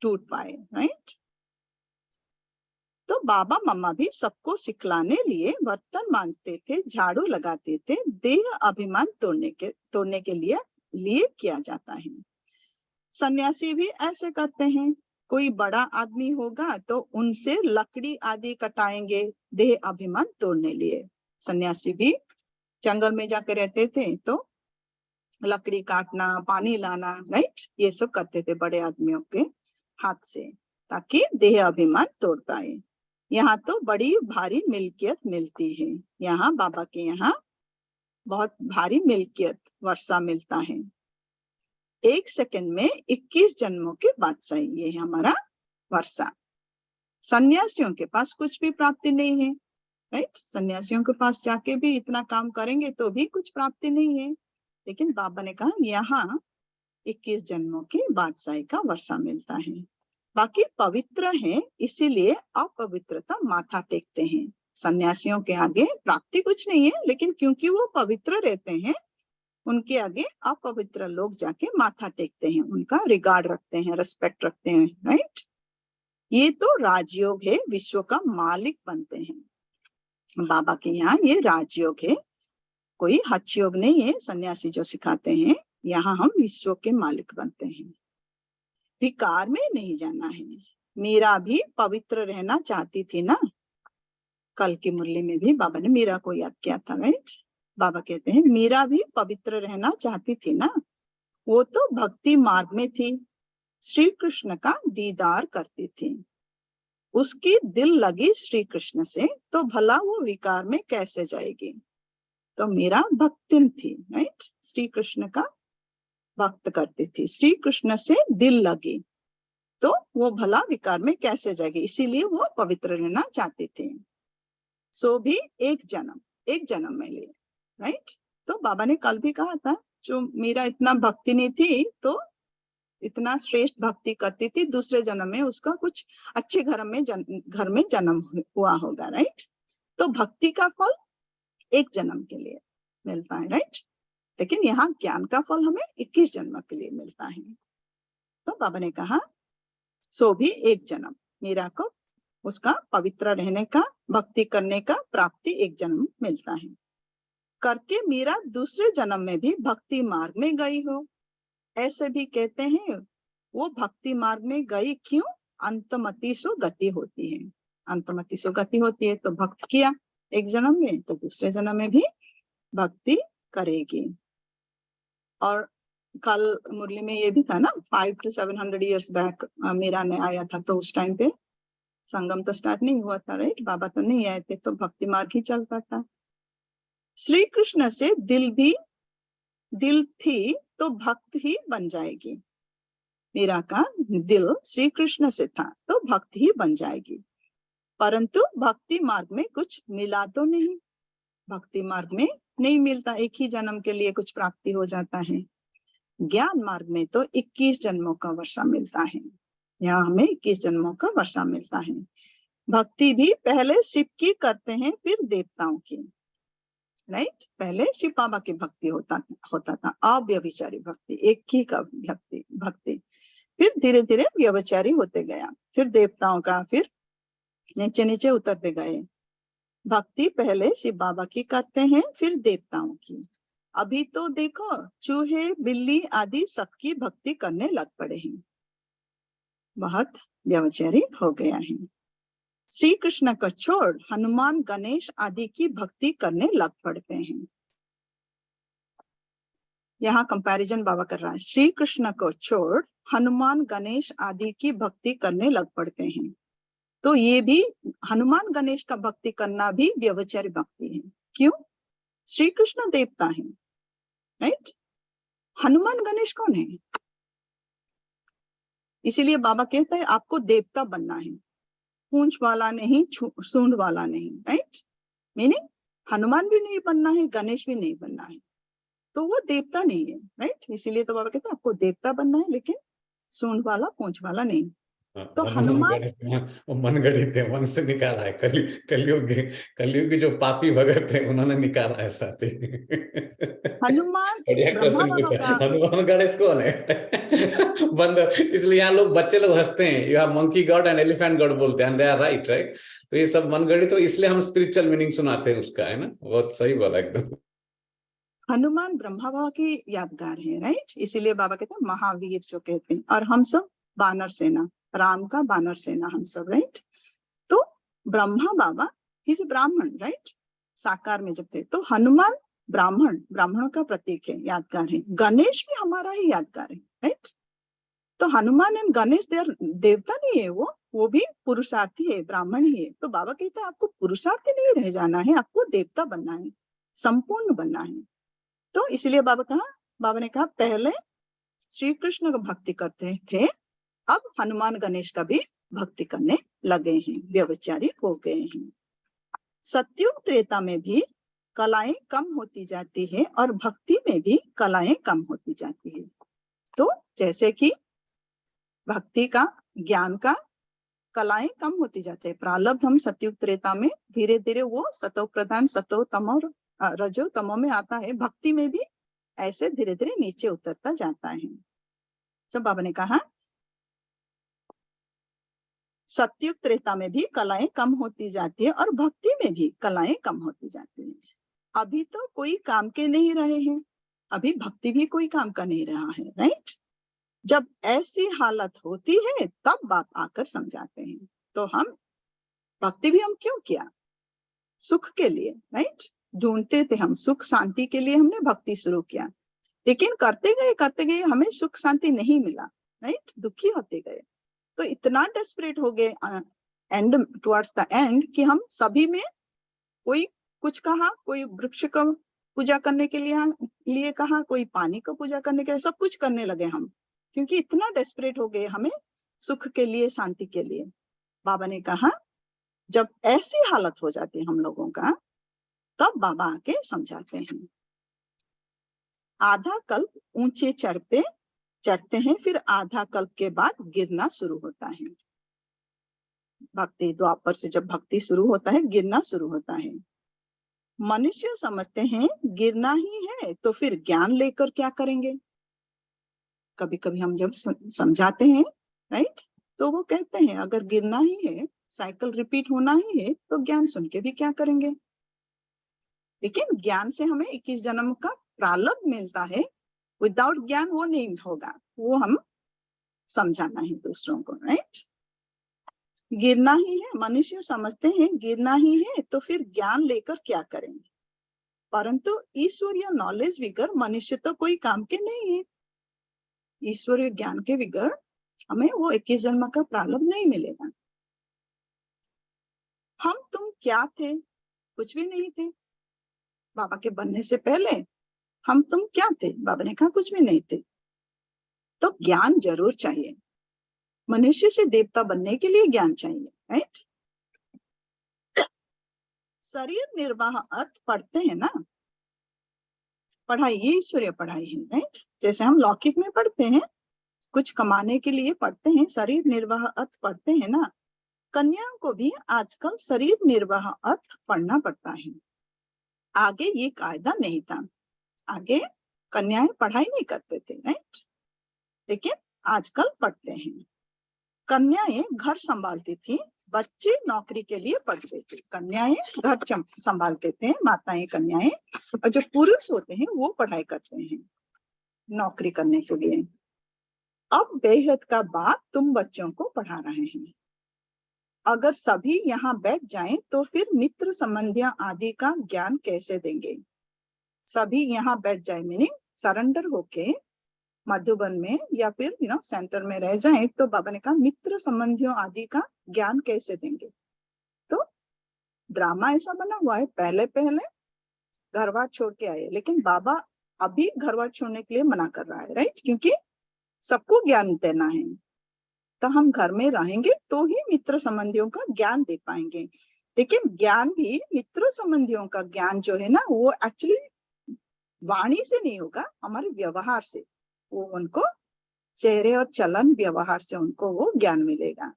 टूट पाए, राइट? तो बाबा मम्मा भी सबको सिखलाने लिए बर्तन मांजते थे, झाड़ू लगाते थे। देह अभिमान तोड़ने के लिए किया जाता है। सन्यासी भी ऐसे करते हैं। कोई बड़ा आदमी होगा तो उनसे लकड़ी आदि कटाएंगे, देह अभिमान तोड़ने लिए। सन्यासी भी जंगल में जाकर रहते थे तो लकड़ी काटना, पानी लाना, राइट, ये सब करते थे बड़े आदमियों के हाथ से, ताकि देह अभिमान तोड़ पाए। यहाँ तो बड़ी भारी मिल्कियत मिलती है। यहाँ बाबा के यहाँ बहुत भारी मिल्कियत, वर्षा मिलता है। 1 सेकंड में 21 जन्मों की बादशाही, ये है हमारा वर्षा। सन्यासियों के पास कुछ भी प्राप्ति नहीं है, राइट? सन्यासियों के पास जाके भी इतना काम करेंगे तो भी कुछ प्राप्ति नहीं है। लेकिन बाबा ने कहा यहाँ 21 जन्मों की बादशाही का वर्षा मिलता है। बाकी पवित्र है, इसीलिए अपवित्रता माथा टेकते हैं। सन्यासियों के आगे प्राप्ति कुछ नहीं है, लेकिन क्योंकि वो पवित्र रहते हैं, उनके आगे अपवित्र लोग जाके माथा टेकते हैं, उनका रिगार्ड रखते हैं, रेस्पेक्ट रखते हैं, राइट? ये तो राजयोग है, विश्व का मालिक बनते हैं। बाबा के यहाँ ये राजयोग है, कोई हठ योग नहीं है। सन्यासी जो सिखाते हैं, यहाँ हम विश्व के मालिक बनते हैं। विकार में नहीं जाना है। मीरा भी पवित्र रहना चाहती थी ना। कल की मुरली में भी बाबा ने मीरा को याद किया था, राइट? बाबा कहते हैं मीरा भी पवित्र रहना चाहती थी ना। वो तो भक्ति मार्ग में थी, श्री कृष्ण का दीदार करती थी। उसकी दिल लगी श्री कृष्ण से, तो भला वो विकार में कैसे जाएगी? तो मीरा भक्तिन थी, राइट? श्री कृष्ण का भक्त करती थी, श्री कृष्ण से दिल लगी, तो वो भला विकार में कैसे जाएगी? इसीलिए वो पवित्र रहना चाहती थी। सो भी एक जन्म में लिए, राइट? तो बाबा ने कल भी कहा था, जो मीरा इतना भक्ति नहीं थी, तो इतना श्रेष्ठ भक्ति करती थी, दूसरे जन्म में उसका कुछ अच्छे घर में जन्म हुआ होगा, राइट? तो भक्ति का फल एक जन्म के लिए मिलता है, राइट? लेकिन यहाँ ज्ञान का फल हमें 21 जन्म के लिए मिलता है। तो बाबा ने कहा सो भी एक जन्म, मीरा को उसका पवित्र रहने का, भक्ति करने का प्राप्ति एक जन्म मिलता है। करके मीरा दूसरे जन्म में भी भक्ति मार्ग में गई हो। ऐसे भी कहते हैं वो भक्ति मार्ग में गई क्यों? अंतमति सो गति होती है। अंतमति सो गति होती है, तो भक्त किया एक जन्म में, तो दूसरे जन्म में भी भक्ति करेगी। और कल मुरली में ये भी था ना, 500 to 700 years बैक मीरा ने आया था, तो उस टाइम पे संगम तो स्टार्ट नहीं हुआ था, राइट? बाबा तो नहीं आए थे, तो भक्ति मार्ग ही चलता था। श्री कृष्ण से दिल थी तो भक्त ही बन जाएगी। मीरा का दिल श्री कृष्ण से था तो भक्त ही बन जाएगी। परंतु भक्ति मार्ग में कुछ मिला तो नहीं, भक्ति मार्ग में नहीं मिलता, एक ही जन्म के लिए कुछ प्राप्ति हो जाता है। ज्ञान मार्ग में तो 21 जन्मों का वर्षा मिलता है। यहाँ हमें 21 जन्मों का वर्षा मिलता है। भक्ति भी पहले शिव की करते हैं, फिर देवताओं की, राइट? पहले शिव बाबा की भक्ति होता था, अव्यभिचारी भक्ति, एक ही का भक्ति, फिर धीरे धीरे व्यभिचारी होते गया, फिर देवताओं का, फिर नीचे नीचे उतरते गए। भक्ति पहले शिव बाबा की करते हैं, फिर देवताओं की। अभी तो देखो चूहे बिल्ली आदि सबकी भक्ति करने लग पड़े हैं, बहुत व्यभिचारी हो गया है। श्री कृष्ण को छोड़ हनुमान गणेश आदि की भक्ति करने लग पड़ते हैं। यहाँ कंपैरिजन बाबा कर रहा है, श्री कृष्ण को छोड़ हनुमान गणेश आदि की भक्ति करने लग पड़ते हैं। तो ये भी हनुमान गणेश का भक्ति करना भी व्यभिचारी भक्ति है। क्यों? श्री कृष्ण देवता है, राइट? हनुमान गणेश कौन है? इसीलिए बाबा कहते हैं आपको देवता बनना है, पूंछ वाला नहीं, सूंड वाला नहीं, राइट? मीनिंग हनुमान भी नहीं बनना है, गणेश भी नहीं बनना है, तो वो देवता नहीं है, राइट? इसीलिए तो बाबा कहते हैं आपको देवता बनना है, लेकिन सूंड वाला पूंछ वाला नहीं। तो हनुमान मनगढ़ंत थे, मन से निकाला है। कलयुग के जो पापी भगत थे उन्होंने निकाला है साथी। हनुमान हनुमान गणेश कौन है? बंदर। इसलिए यहाँ लोग बच्चे लोग हंसते हैं, you have monkey God and elephant God बोलते हैं, दे आर राइट, राइट? तो ये सब मनगढ़ंत, तो इसलिए हम स्पिरिचुअल मीनिंग सुनाते हैं उसका, है ना? बहुत सही बोला एकदम। हनुमान ब्रह्मा बाबा की यादगार है, राइट? इसीलिए बाबा कहते हैं महावीर जो कहते हैं, और हम सब बानर सेना, राम का बानर सेना हम सब, राइट? तो ब्रह्मा बाबा इज ब्राह्मण, राइट? साकार में जब थे, तो हनुमान ब्राह्मणों का प्रतीक है, यादगार है। गणेश भी हमारा ही यादगार है, राइट? तो हनुमान एंड गणेश देवता नहीं है, वो भी पुरुषार्थी है, ब्राह्मण ही है। तो बाबा कहते हैं आपको पुरुषार्थी नहीं रह जाना है, आपको देवता बनना है, संपूर्ण बनना है। तो इसलिए बाबा ने कहा पहले श्री कृष्ण को भक्ति करते थे, अब हनुमान गणेश का भी भक्ति करने लगे हैं, व्यभिचारी हो गए हैं। सतयुग त्रेता में भी कलाएं कम होती जाती है और भक्ति में भी कलाएं कम होती जाती है। तो जैसे कि भक्ति का, ज्ञान का कलाएं कम होती जाती है। प्रारब्ध हम सतयुग त्रेता में धीरे धीरे वो सतो प्रधान, सतो तमो, रजो तमो में आता है, भक्ति में भी ऐसे धीरे धीरे नीचे उतरता जाता है। जब बाबा ने कहा सतयुग त्रेता में भी कलाएं कम होती जाती है और भक्ति में भी कलाएं कम होती जाती है। अभी तो कोई काम के नहीं रहे हैं, अभी भक्ति भी कोई काम का नहीं रहा है, राइट? जब ऐसी हालत होती है तब बाप आकर समझाते हैं। तो हम भक्ति भी हम क्यों किया? सुख के लिए, राइट? ढूंढते थे हम सुख शांति के लिए, हमने भक्ति शुरू किया, लेकिन करते गए हमें सुख शांति नहीं मिला, राइट? दुखी होते गए, तो इतना डेस्परेट हो गए एंड टुवर्ड्स द एंड कि हम सभी में कोई कुछ कहा, कोई वृक्ष को पूजा करने के लिए कहा, कोई पानी को पूजा करने के लिए, सब कुछ करने लगे हम, क्योंकि इतना डेस्परेट हो गए हमें सुख के लिए, शांति के लिए। बाबा ने कहा जब ऐसी हालत हो जाती है हम लोगों का, तब बाबा आके समझाते हैं। आधा कल्प ऊंचे चढ़ते हैं, फिर आधा कल्प के बाद गिरना शुरू होता है। भक्ति द्वापर से जब भक्ति शुरू होता है, गिरना शुरू होता है। मनुष्य समझते हैं गिरना ही है, तो फिर ज्ञान लेकर क्या करेंगे? कभी कभी हम जब समझाते हैं, राइट, तो वो कहते हैं अगर गिरना ही है, साइकिल रिपीट होना ही है, तो ज्ञान सुन के भी क्या करेंगे? लेकिन ज्ञान से हमें 21 जन्म का प्रारब्ध मिलता है, विदाउट ज्ञान वो नहीं होगा, वो हम समझाना है दूसरों को, राइट? गिरना ही है, मनुष्य समझते हैं गिरना ही है, तो फिर ज्ञान लेकर क्या करेंगे? परंतु ईश्वरीय नॉलेज बिगर मनुष्य तो कोई काम के नहीं है। ईश्वरीय ज्ञान के बिगर हमें वो 21 जन्म का प्रारब्ध नहीं मिलेगा। हम तुम क्या थे? कुछ भी नहीं थे। बाबा के बनने से पहले हम तुम क्या थे? बाबा ने कहा कुछ भी नहीं थे। तो ज्ञान जरूर चाहिए, मनुष्य से देवता बनने के लिए ज्ञान चाहिए, राइट? शरीर निर्वाह अर्थ पढ़ते हैं ना, पढ़ाई, ये ईश्वरीय पढ़ाई है, राइट? जैसे हम लौकिक में पढ़ते हैं, कुछ कमाने के लिए पढ़ते हैं, शरीर निर्वाह अर्थ पढ़ते हैं ना, कन्याओं को भी आजकल शरीर निर्वाह अर्थ पढ़ना पड़ता है। आगे ये कायदा नहीं था, आगे कन्याएं पढ़ाई नहीं करते थे, राइट? लेकिन आजकल पढ़ते हैं। कन्याएं घर संभालती थी, बच्चे नौकरी के लिए पढ़ते थे, कन्याएं घर संभालते थे, माताएं कन्याएं, और जो पुरुष होते हैं वो पढ़ाई करते हैं नौकरी करने के लिए। अब बेहद का बाप तुम बच्चों को पढ़ा रहे हैं। अगर सभी यहाँ बैठ जाएं तो फिर मित्र संबंधियां आदि का ज्ञान कैसे देंगे? सभी यहाँ बैठ जाए मीनिंग सरेंडर होके मधुबन में या फिर सेंटर में रह जाएं, तो बाबा ने कहा मित्र संबंधियों आदि का ज्ञान कैसे देंगे? तो ड्रामा ऐसा बना हुआ है, पहले घरवार छोड़ के आए, लेकिन बाबा अभी घरवार छोड़ने के लिए मना कर रहा है, राइट? क्योंकि सबको ज्ञान देना है, तो हम घर में रहेंगे तो ही मित्र संबंधियों का ज्ञान दे पाएंगे। लेकिन ज्ञान भी मित्र संबंधियों का ज्ञान जो है ना, वो एक्चुअली वाणी से नहीं होगा, हमारे व्यवहार से, वो उनको चेहरे और चलन व्यवहार से उनको वो ज्ञान मिलेगा।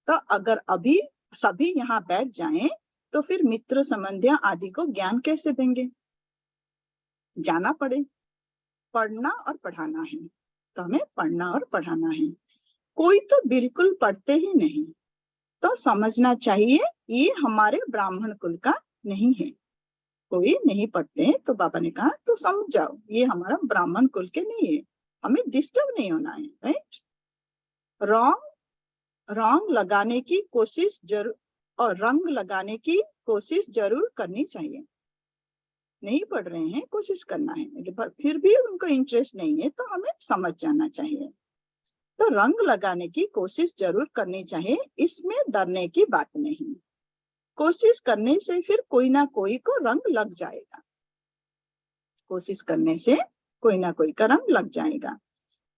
तो अगर अभी सभी यहाँ बैठ जाएं तो फिर मित्र संबंधियां आदि को ज्ञान कैसे देंगे? जाना पड़े, पढ़ना और पढ़ाना है, तो हमें पढ़ना और पढ़ाना है। कोई तो बिल्कुल पढ़ते ही नहीं, तो समझना चाहिए ये हमारे ब्राह्मण कुल का नहीं है। कोई नहीं पढ़ते तो बाबा ने कहा तो समझ जाओ ये हमारा ब्राह्मण कुल के नहीं है, हमें डिस्टर्ब नहीं होना है, राइट? रंग लगाने की कोशिश जरूर, और रंग लगाने की कोशिश जरूर करनी चाहिए। नहीं पढ़ रहे हैं, कोशिश करना है, पर फिर भी उनको इंटरेस्ट नहीं है तो हमें समझ जाना चाहिए। तो रंग लगाने की कोशिश जरूर करनी चाहिए, इसमें डरने की बात नहीं। कोशिश करने से फिर कोई ना कोई को रंग लग जाएगा, कोशिश करने से कोई ना कोई का रंग लग जाएगा।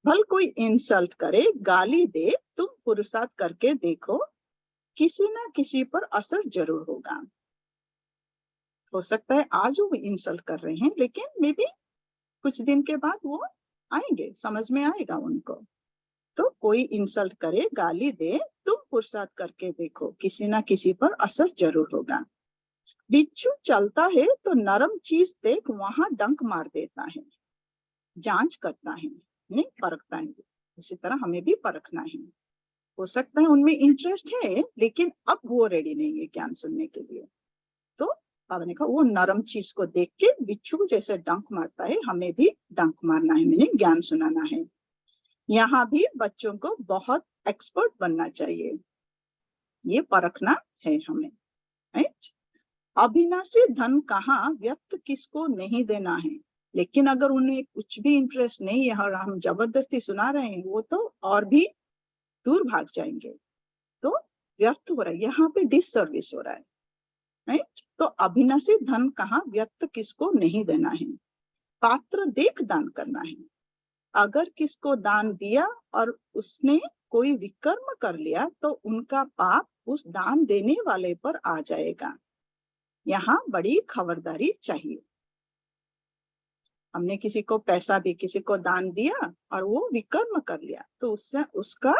भल कोई इंसल्ट करे, गाली दे, तुम पुरुषार्थ करके देखो, किसी ना किसी पर असर जरूर होगा। हो सकता है आज वो इंसल्ट कर रहे हैं, लेकिन मे बी कुछ दिन के बाद वो आएंगे, समझ में आएगा उनको। तो कोई इंसल्ट करे, गाली दे, तुम पुरुषार्थ करके देखो, किसी ना किसी पर असर जरूर होगा। बिच्छू चलता है तो नरम चीज देख वहां डंक मार देता है, जांच करता है, नहीं परखता है। उसी तरह हमें भी परखना है। हो सकता है उनमें इंटरेस्ट है, लेकिन अब वो रेडी नहीं है ज्ञान सुनने के लिए। तो बाबा ने कहा वो नरम चीज को देख के बिच्छू जैसे डंक मारता है, हमें भी डंक मारना है, मैंने ज्ञान सुनाना है। यहाँ भी बच्चों को बहुत एक्सपर्ट बनना चाहिए, ये परखना है हमें, राइट? अविनाशी धन कहाँ, व्यक्त किसको नहीं देना है। लेकिन अगर उन्हें कुछ भी इंटरेस्ट नहीं है और हम जबरदस्ती सुना रहे हैं, वो तो और भी दूर भाग जाएंगे, तो व्यर्थ हो रहा है, यहाँ पे डिससर्विस हो रहा है, राइट? तो अविनाशी धन कहाँ, व्यक्त किसको नहीं देना है। पात्र देख दान करना है। अगर किसको दान दिया और उसने कोई विकर्म कर लिया तो उनका पाप उस दान देने वाले पर आ जाएगा। यहाँ बड़ी खबरदारी चाहिए। हमने किसी को पैसा भी, किसी को दान दिया और वो विकर्म कर लिया, तो उससे उसका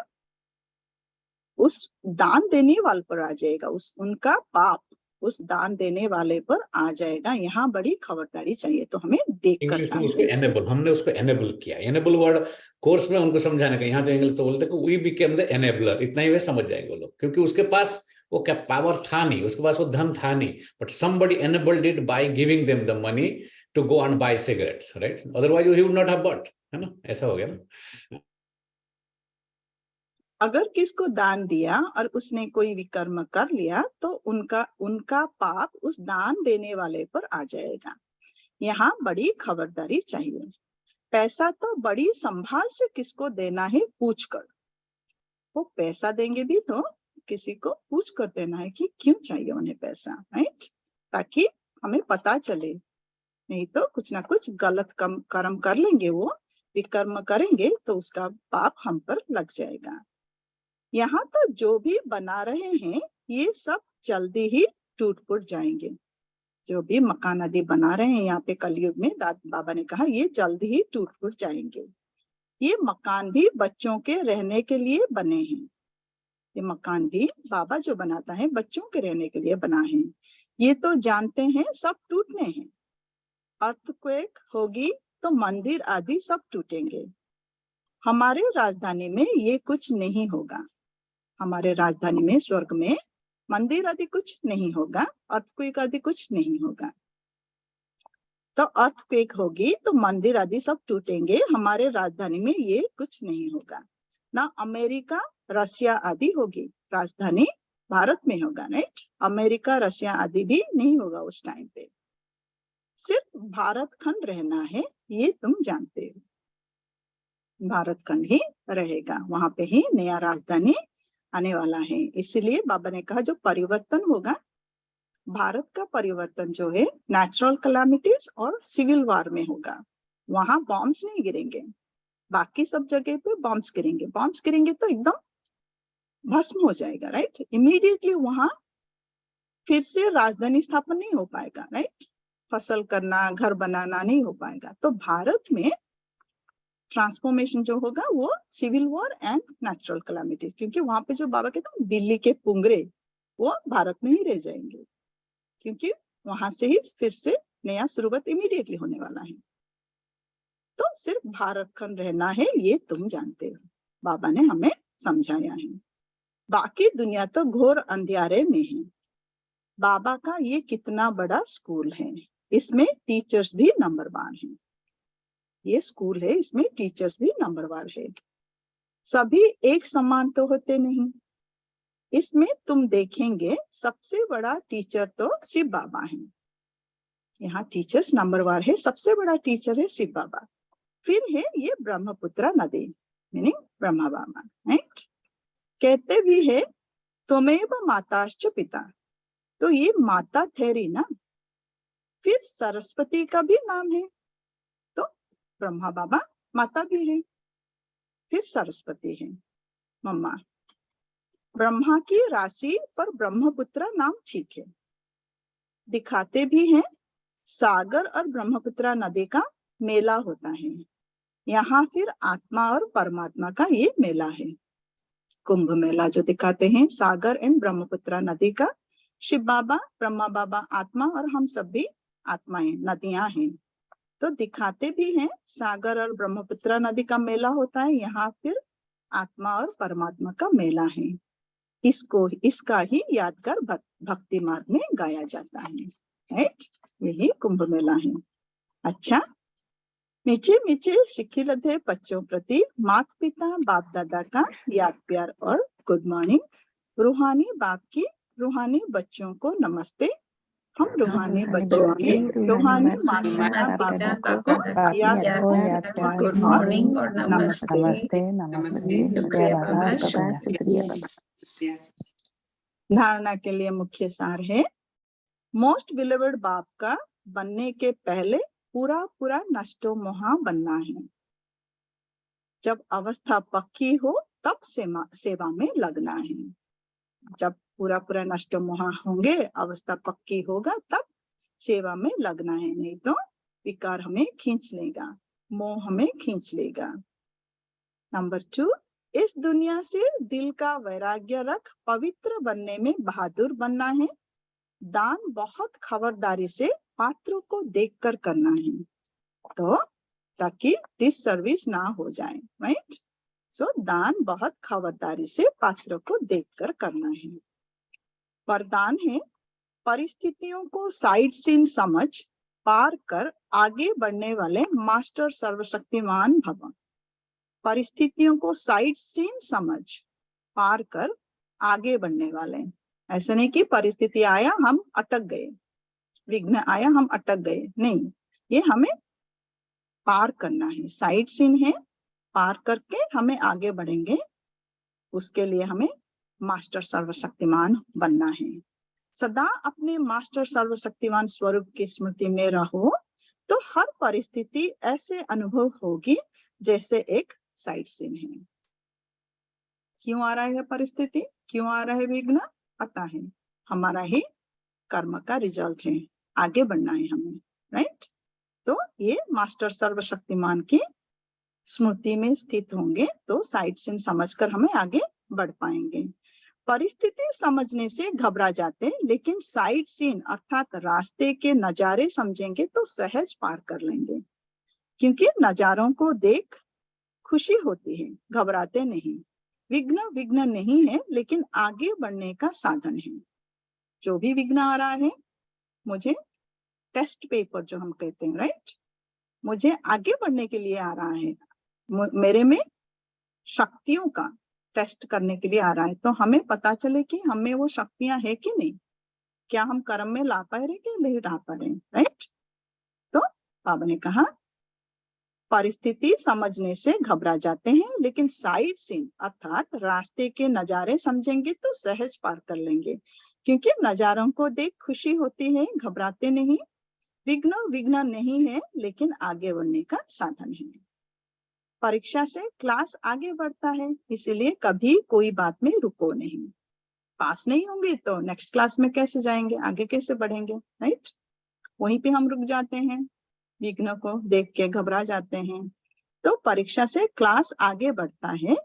उस दान देने वाले पर आ जाएगा, उनका पाप उस दान देने वाले पर आ जाएगा। यहाँ बड़ी खबरदारी चाहिए, तो हमें देख कर इंग्लिश में उसको एनेबल, हमने उसको एनेबल किया। एनेबल वर्ड कोर्स में उनको समझाने का, यहाँ तो इंग्लिश तो बोलते वी बिकेम द एनेबलर, इतना ही वे समझ जाएंगे वो लोग, क्योंकि उसके पास वो क्या पावर था नहीं, उसके पास वो धन था नहीं, but somebody enabled it by giving them the money to go and buy cigarettes, right? Otherwise he would not have bought, है ना? ऐसा हो गया ना। अगर किसको दान दिया और उसने कोई विकर्म कर लिया तो उनका पाप उस दान देने वाले पर आ जाएगा। यहाँ बड़ी खबरदारी चाहिए। पैसा तो बड़ी संभाल से किसको देना है, पूछ कर। वो पैसा देंगे भी तो किसी को पूछ कर देना है कि क्यों चाहिए उन्हें पैसा, राइट? ताकि हमें पता चले, नहीं तो कुछ ना कुछ गलत कर्म कर लेंगे, वो विकर्म करेंगे तो उसका पाप हम पर लग जाएगा। यहाँ तो जो भी बना रहे हैं ये सब जल्दी ही टूट फूट जाएंगे। जो भी मकान आदि बना रहे हैं यहाँ पे कलयुग में, बाबा ने कहा ये जल्दी ही टूट फूट जाएंगे। ये मकान भी बच्चों के रहने के लिए बने हैं। ये मकान भी बाबा जो बनाता है बच्चों के रहने के लिए बना है। ये तो जानते हैं सब टूटने हैं। अर्थक्वेक होगी तो मंदिर आदि सब टूटेंगे। हमारे राजधानी में ये कुछ नहीं होगा। हमारे राजधानी में, स्वर्ग में मंदिर आदि कुछ नहीं होगा, अर्थक्वेक आदि कुछ नहीं होगा। तो अर्थक्वेक होगी तो मंदिर आदि सब टूटेंगे, हमारे राजधानी में ये कुछ नहीं होगा। ना अमेरिका रशिया आदि होगी, राजधानी भारत में होगा, राइट। अमेरिका रशिया आदि भी नहीं होगा उस टाइम पे। सिर्फ भारत खंड रहना है, ये तुम जानते हो। भारत खंड ही रहेगा, वहां पे ही नया राजधानी आने वाला है। इसलिए बाबा ने कहा जो परिवर्तन होगा, भारत का परिवर्तन जो है नेचुरल कैलामिटीज और सिविल वार में होगा। वहां बॉम्ब्स नहीं गिरेंगे, बाकी सब जगह पे बॉम्ब्स गिरेंगे। बॉम्ब्स गिरेंगे तो एकदम भस्म हो जाएगा, राइट। इमीडिएटली वहां फिर से राजधानी स्थापन नहीं हो पाएगा, राइट। फसल करना, घर बनाना नहीं हो पाएगा। तो भारत में ट्रांसफॉर्मेशन जो होगा वो civil war and natural calamities, क्योंकि वहां पे जो बाबा कहते हैं दिल्ली के पुंगरे वो भारत में ही रह जाएंगे, क्योंकि वहां से ही फिर से नया शुरुआत इमीडिएटली होने वाला है। तो सिर्फ भारत खंड रहना है, ये तुम जानते हो, बाबा ने हमें समझाया है। बाकी दुनिया तो घोर अंधियारे में है। बाबा का ये कितना बड़ा स्कूल है, इसमें टीचर्स भी नंबरवार हैं। ये स्कूल है, इसमें टीचर्स भी नंबरवार है। सभी एक समान तो होते नहीं। इसमें तुम देखेंगे सबसे बड़ा टीचर तो शिव बाबा है। यहाँ टीचर्स नंबरवार है, सबसे बड़ा टीचर है शिव बाबा। फिर है ये ब्रह्मपुत्र नदी, मीनिंग ब्रह्मा बाबा, राइट। कहते भी है त्वमेव माताश्च पिता, तो ये माता ठहरी ना। फिर सरस्वती का भी नाम है, तो ब्रह्मा बाबा माता भी है, फिर सरस्वती है मम्मा। ब्रह्मा की राशि पर ब्रह्मपुत्र नाम ठीक है। दिखाते भी हैं सागर और ब्रह्मपुत्र नदी का मेला होता है। यहाँ फिर आत्मा और परमात्मा का ये मेला है, कुंभ मेला जो दिखाते हैं सागर एंड ब्रह्मपुत्र नदी का। शिव बाबा, ब्रह्मा बाबा आत्मा और हम सब भी आत्माएं, नदियां हैं। तो दिखाते भी हैं सागर और ब्रह्मपुत्र नदी का मेला होता है, यहाँ फिर आत्मा और परमात्मा का मेला है। इसका ही यादगार भक्ति मार्ग में गाया जाता है, राइट। यही कुंभ मेला है। अच्छा, मीठे मीठे शिखिलधे बच्चों प्रति माता पिता बाप दादा का याद प्यार और गुड मॉर्निंग। रूहानी बाप की रूहानी बच्चों को नमस्ते। हम रूहानी बच्चों की रूहानी माता पिता बाप दादा को याद प्यार, गुड मॉर्निंग और नमस्ते। धारणा के लिए मुख्य सार है, मोस्ट बिलीवर्ड बाप का बनने के पहले पूरा पूरा नष्टो मोहा बनना है। जब अवस्था पक्की हो तब सेवा में लगना है। जब पूरा पूरा नष्टो मोहा होंगे, अवस्था पक्की होगा, तब सेवा में लगना है, नहीं तो विकार हमें खींच लेगा, मोह हमें खींच लेगा। नंबर 2, इस दुनिया से दिल का वैराग्य रख पवित्र बनने में बहादुर बनना है। दान बहुत खबरदारी से पात्रों को देखकर करना है, तो ताकि डिससर्विस ना हो जाए, राइट। सो दान बहुत खबरदारी से पात्रों को देखकर करना है। वरदान है, परिस्थितियों को साइड सीन समझ पार कर आगे बढ़ने वाले मास्टर सर्वशक्तिमान भव। परिस्थितियों को साइड सीन समझ पार कर आगे बढ़ने वाले, ऐसा नहीं कि परिस्थिति आया हम अटक गए, विघ्न आया हम अटक गए, नहीं, ये हमें पार करना है। साइड सीन है, पार करके हमें आगे बढ़ेंगे, उसके लिए हमें मास्टर सर्वशक्तिमान बनना है। सदा अपने मास्टर सर्वशक्तिमान स्वरूप की स्मृति में रहो तो हर परिस्थिति ऐसे अनुभव होगी जैसे एक साइड सीन है। क्यों आ रहा है परिस्थिति, क्यों आ रहा है विघ्न, पता है, हमारा ही कर्म का रिजल्ट है, आगे बढ़ना है हमें, राइट। तो ये मास्टर सर्वशक्तिमान की स्मृति में स्थित होंगे तो साइड सीन समझकर हमें आगे बढ़ पाएंगे। परिस्थिति समझने से घबरा जाते, लेकिन साइड सीन अर्थात रास्ते के नजारे समझेंगे तो सहज पार कर लेंगे, क्योंकि नजारों को देख खुशी होती है, घबराते नहीं। विघ्न नहीं है, लेकिन आगे बढ़ने का साधन है। जो भी विघ्न आ रहा है, मुझे टेस्ट पेपर जो हम कहते हैं, राइट, मुझे आगे बढ़ने के लिए आ रहा है, मेरे में शक्तियों का टेस्ट करने के लिए आ रहा है, तो हमें पता चले कि हमें वो शक्तियां है कि नहीं, क्या हम कर्म में ला पा रहे कि नहीं ला पा रहे, राइट। तो बाबा ने कहा परिस्थिति समझने से घबरा जाते हैं, लेकिन साइड सीन अर्थात रास्ते के नजारे समझेंगे तो सहज पार कर लेंगे, क्योंकि नजारों को देख खुशी होती है, घबराते नहीं। विघ्न नहीं है, लेकिन आगे बढ़ने का साधन है। परीक्षा से क्लास आगे बढ़ता है, इसीलिए कभी कोई बात में रुको नहीं। पास नहीं होंगे तो नेक्स्ट क्लास में कैसे जाएंगे, आगे कैसे बढ़ेंगे, राइट। वहीं पे हम रुक जाते हैं, विघ्न को देख के घबरा जाते हैं। तो परीक्षा से क्लास आगे बढ़ता है,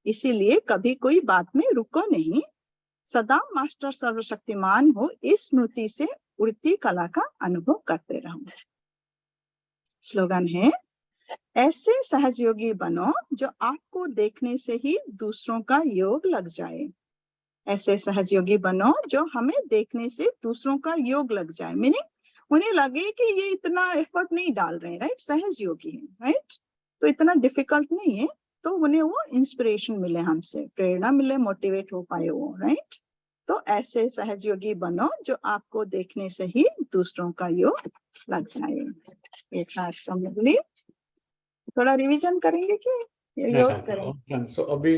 इसीलिए कभी कोई बात में रुको नहीं। सदा मास्टर सर्वशक्तिमान हो, इस स्मृति से उड़ती कला का अनुभव करते रहो। स्लोगन है, ऐसे सहयोगी बनो जो आपको देखने से ही दूसरों का योग लग जाए। ऐसे सहयोगी बनो जो हमें देखने से दूसरों का योग लग जाए, मीनिंग उन्हें लगे कि ये इतना एफर्ट नहीं डाल रहे हैं, राइट, सहयोगी है, राइट, तो इतना डिफिकल्ट नहीं है, तो उन्हें वो इंस्पिरेशन मिले, हमसे प्रेरणा मिले, मोटिवेट हो पाए वो, राइट। तो ऐसे सहयोगी बनो जो आपको देखने से ही दूसरों का योग लग जाए। एक मुरली थोड़ा रिवीजन करेंगे कि योग करें। सो अभी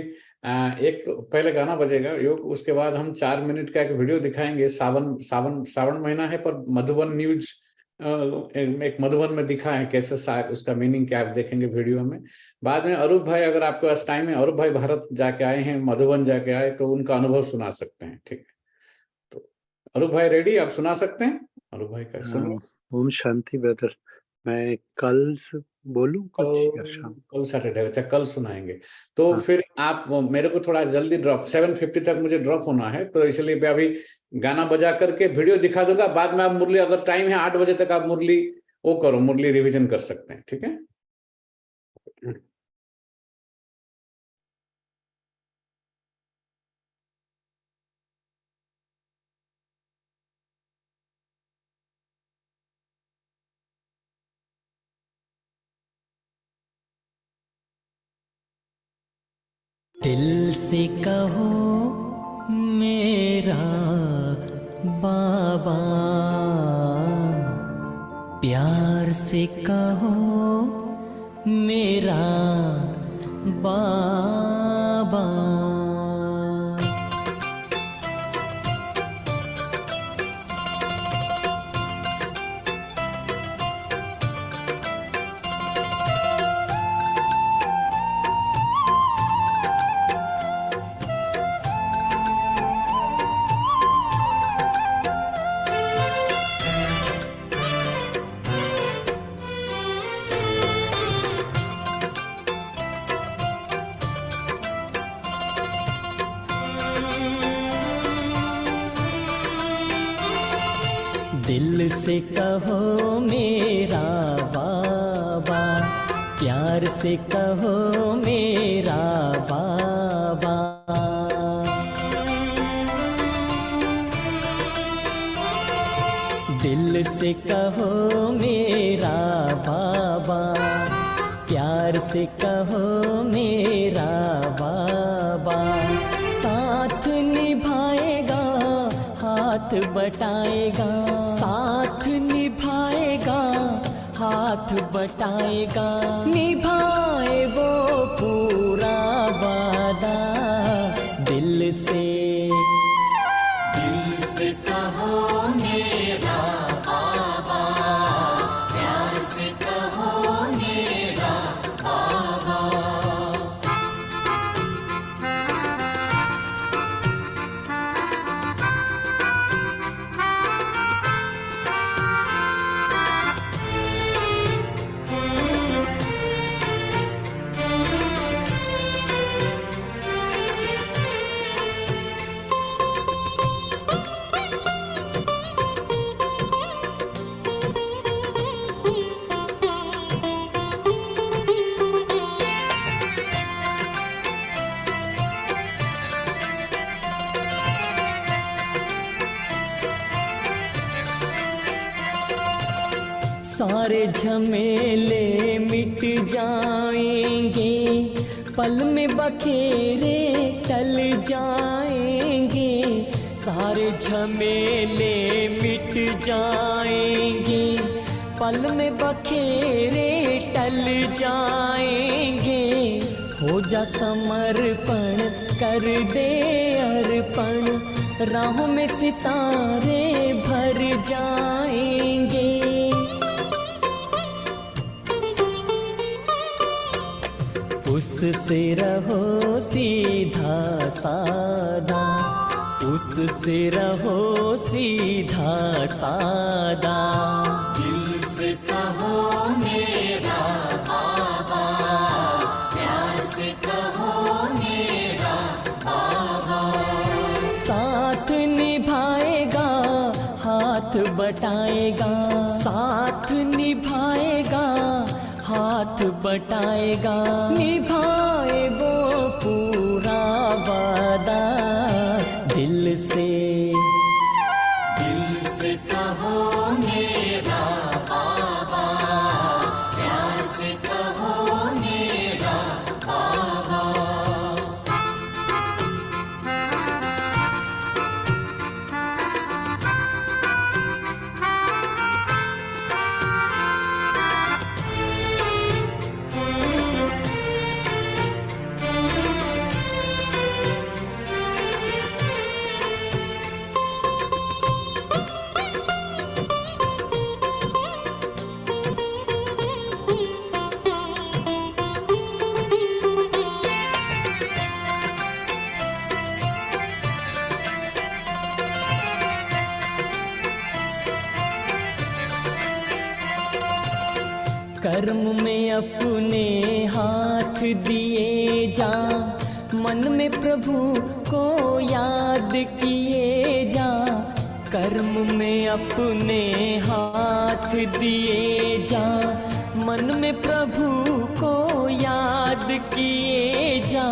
एक तो पहले गाना बजेगा योग, उसके बाद हम 4 मिनट का एक वीडियो दिखाएंगे। सावन महीना है, पर मधुबन न्यूज एक मधुबन में दिखा है कैसे उसका मीनिंग क्या, आप देखेंगे वीडियो में। बाद में अरूप भाई, अगर आपके पास टाइम है, अरूप भाई भारत जाके आए हैं, मधुबन जाके आए, तो उनका अनुभव सुना सकते हैं, ठीक है। तो अरूप भाई रेडी, आप सुना सकते हैं? अरूप भाई का सुनो। ओम शांति ब्रदर, मैं कल बोलूं कुछ या शाम? कल सैटरडे, अच्छा कल सुनाएंगे। तो हाँ। फिर आप मेरे को थोड़ा जल्दी ड्रॉप 7:50 तक मुझे ड्रॉप होना है, तो इसलिए मैं अभी गाना बजा करके वीडियो दिखा दूंगा। बाद में आप मुरली, अगर टाइम है 8 बजे तक, आप मुरली वो करो, मुरली रिवीजन कर सकते हैं, ठीक है। दिल से कहो मेरा बाबा, प्यार से कहो मेरा बाबा। दिल से कहो मेरा बाबा, प्यार से कहो मेरा बाबा। दिल से कहो मेरा बाबा, प्यार से कहो मेरा बाबा। साथ निभाएगा, हाथ बटाएगा, साथ निभाएगा, हाथ बटाएगा। निभाए वो पूरा वादा, दिल से कहो मेरा बाबा, प्यार से कहो मेरा बाबा। सारे झमेले मिट जाएंगे, पल में बखेरे टल जाएंगे। सारे झमेले मिट जाएंगे, पल में बखेरे टल जाएंगे। हो जा समर्पण, कर दे अर्पण, राहों में सितारे भर जाएंगे। उससे रहो सीधा सादा, उससे रहो सीधा सादा। दिल से कहो मेरा बाबा, प्यार से कहो मेरा बाबा। साथ निभाएगा, हाथ बटाएगा, साथ निभाएगा, हाथ बटाएगा। निभाए वो पूरा वादा दिल से। दिल से कहो मेरा बाबा, प्यार से कहो मेरा बाबा। कर्म में अपने हाथ दिए जा, मन में प्रभु को याद किए जा। कर्म में अपने हाथ दिए जा, मन में प्रभु को याद किए जा।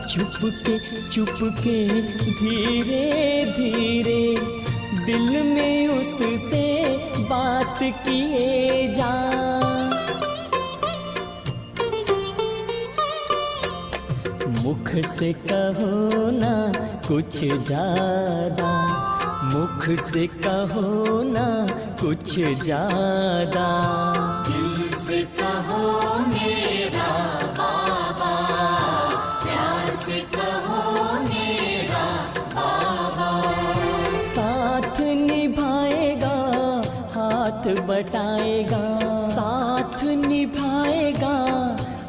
चुप के धीरे धीरे दिल में उससे बात किए जा। मुख से कहो ना कुछ ज्यादा, मुख से कहो ना कुछ ज्यादा। दिल से कहो मेरा बाबा, प्यार से कहो मेरा बाबा। साथ निभाएगा, हाथ बटाएगा, साथ निभाएगा,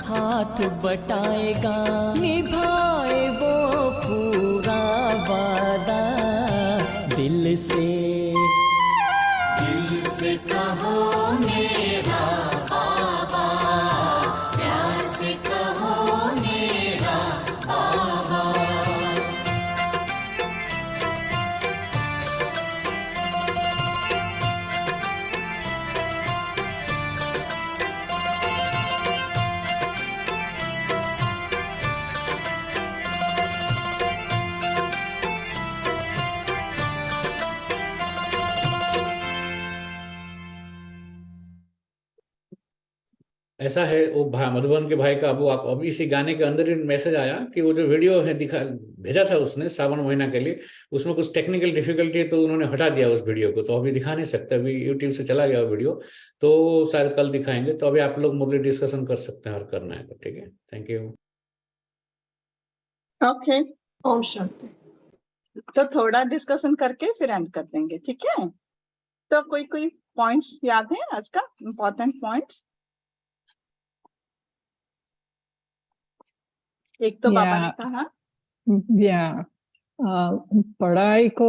हाथ बटाएगा। निभाए वो पूरा वादा दिल से। दिल से कहो मेरा बाबा, प्यार से कहो मेरा बाबा। ऐसा है वो मधुबन के भाई का। वो आप अब इसी गाने के अंदर ही मैसेज आया कि वो जो वीडियो है भेजा था उसने सावन महीना के लिए, उसमें कुछ टेक्निकल डिफिकल्टी है तो उन्होंने हटा दिया उस वीडियो को, तो अभी दिखा नहीं सकते। अभी यूट्यूब से चला गया वो वीडियो, तो शायद कल दिखाएंगे। तो अभी आप लोग मुरली डिस्कशन कर सकते हैं और करना है तो ठीक है। Thank you. Okay, Om Shanti. तो थोड़ा डिस्कशन करके फिर एंड कर देंगे, ठीक है। तो कोई पॉइंट्स याद है आज का इम्पोर्टेंट पॉइंट्स? एक तो बाबा ने कहा पढ़ाई को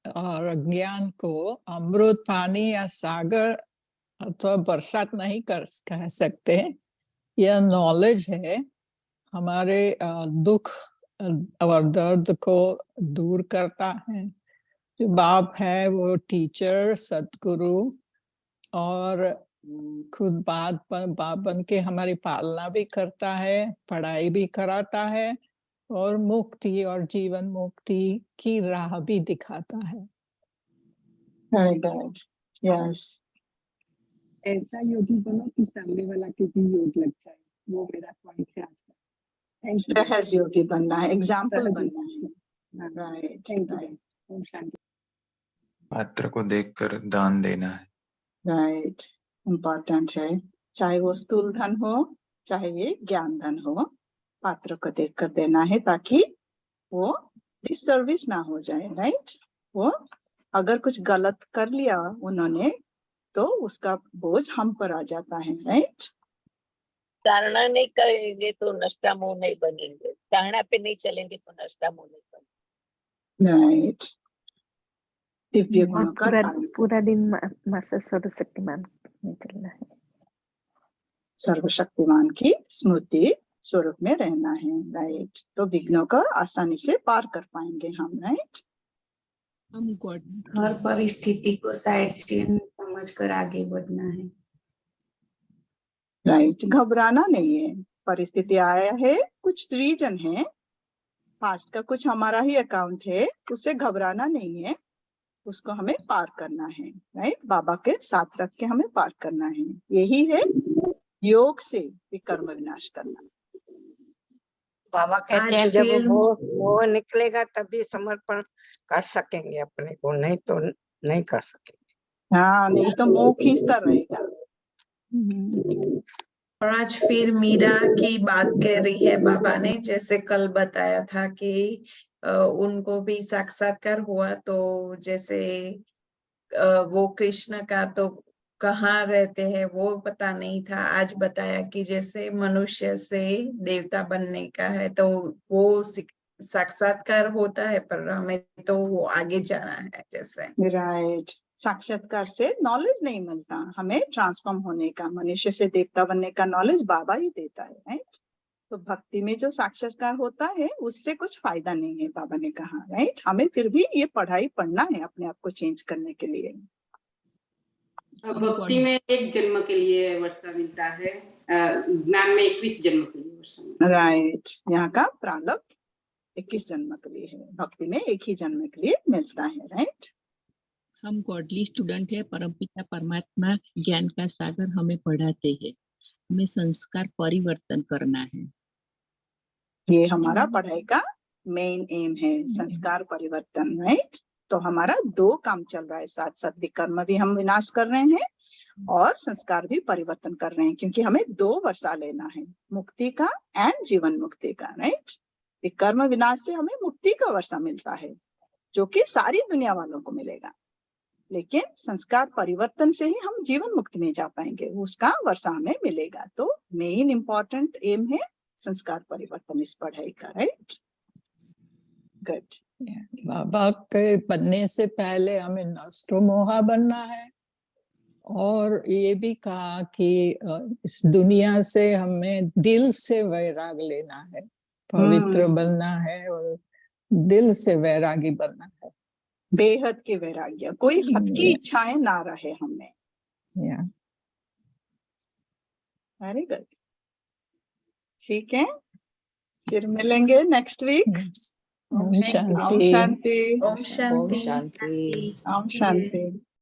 और ज्ञान को अमृत पानी या सागर तो बरसात नहीं कह सकते। यह नॉलेज है, हमारे दुख और दर्द को दूर करता है। जो बाप है वो टीचर, सतगुरु और खुद बाप बन के हमारी पालना भी करता है, पढ़ाई भी कराता है और मुक्ति और जीवन मुक्ति की राह भी दिखाता है। Very good, yes. ऐसा योगी बनो कि सामने वाला के भी योग लग जाए, वो मेरा पॉइंट है आज का। Thank you. सहज योगी बनना है, एग्जाम्पल सहज बनना योगी। है। Right, thank you. Right, Om Shanti. पात्र को देखकर दान देना है। राइट, इम्पोर्टेंट है। चाहे वो स्थूल धन हो, चाहे ये ज्ञान धन हो, पात्र को देखकर देना है ताकि वो डिसर्विस ना हो जाए। राइट, वो अगर कुछ गलत कर लिया उन्होंने तो उसका बोझ हम पर आ जाता है। राइट, धारणा नहीं करेंगे तो नष्टा मोह नहीं बनेंगे, धारणा पे नहीं चलेंगे तो नष्टा मोह नहीं बनेंगे। राइट, दिव्य और गुणों का धारण, पूरा दिन मास्टर सर्वशक्तिमान में चलना है। सर्वशक्तिमान की स्मृति स्वरूप में रहना है। राइट, तो विघ्नों को आसानी से पार कर पाएंगे हम। राइट, हर परिस्थिति को साइड सीन समझकर आगे बढ़ना है। राइट, घबराना नहीं है। परिस्थिति आया है, कुछ रीजन है, पास्ट का कुछ हमारा ही अकाउंट है, उससे घबराना नहीं है, उसको हमें पार करना है। राइट, बाबा के साथ रख के हमें पार करना है। यही है योग से विकर्म विनाश करना। बाबा कहते हैं जब वो निकलेगा तभी समर्पण कर सकेंगे अपने को, नहीं तो नहीं कर सकेंगे। हाँ, नहीं तो मोह खींचता रहेगा। और आज फिर मीरा की बात कह रही है बाबा ने, जैसे कल बताया था कि उनको भी साक्षात्कार हुआ, तो जैसे वो कृष्ण का तो कहाँ रहते हैं वो पता नहीं था। आज बताया कि जैसे मनुष्य से देवता बनने का है तो वो साक्षात्कार होता है, पर हमें तो वो आगे जाना है जैसे। राइट, साक्षात्कार से नॉलेज नहीं मिलता, हमें ट्रांसफॉर्म होने का, मनुष्य से देवता बनने का नॉलेज बाबा ही देता है। राइट, तो भक्ति में जो साक्षात्कार होता है उससे कुछ फायदा नहीं है, बाबा ने कहा। राइट, हमें फिर भी ये पढ़ाई पढ़ना है अपने आप को चेंज करने के लिए। भक्ति में 1 जन्म के लिए वर्षा मिलता है, ज्ञान में 21 जन्म के लिए वर्षा। राइट, यहाँ का प्रारब्ध 21 जन्म के लिए है, भक्ति में 1 ही जन्म के लिए मिलता है। राइट, हम गॉडली स्टूडेंट है, परमपिता परमात्मा ज्ञान का सागर हमें पढ़ाते हैं, हमें संस्कार परिवर्तन करना है। ये हमारा पढ़ाई का मेन एम है, संस्कार परिवर्तन। राइट, तो हमारा 2 काम चल रहा है साथ साथ, विकर्म भी हम विनाश कर रहे हैं और संस्कार भी परिवर्तन कर रहे हैं, क्योंकि हमें 2 वर्षा लेना है, मुक्ति का एंड जीवन मुक्ति का। राइट, विकर्म विनाश से हमें मुक्ति का वर्षा मिलता है जो कि सारी दुनिया वालों को मिलेगा, लेकिन संस्कार परिवर्तन से ही हम जीवन मुक्ति में जा पाएंगे, उसका वर्षा हमें मिलेगा। तो मेन इंपॉर्टेंट एम है संस्कार परिवर्तन इस पढ़ाई का। Right, good. बाबा के बनने से पहले हमें नष्टोमोहा बनना है, और ये भी कहा कि इस दुनिया से हमें दिल से वैराग लेना है, पवित्र बनना है और दिल से वैरागी बनना है, बेहद के वैराग्य, कोई हद की इच्छाएं ना रहे हमें। वेरी गुड, ठीक है, फिर मिलेंगे नेक्स्ट वीक। ओम शांति। ओम शांति। ओम शांति। ओम शांति। ओम शांति।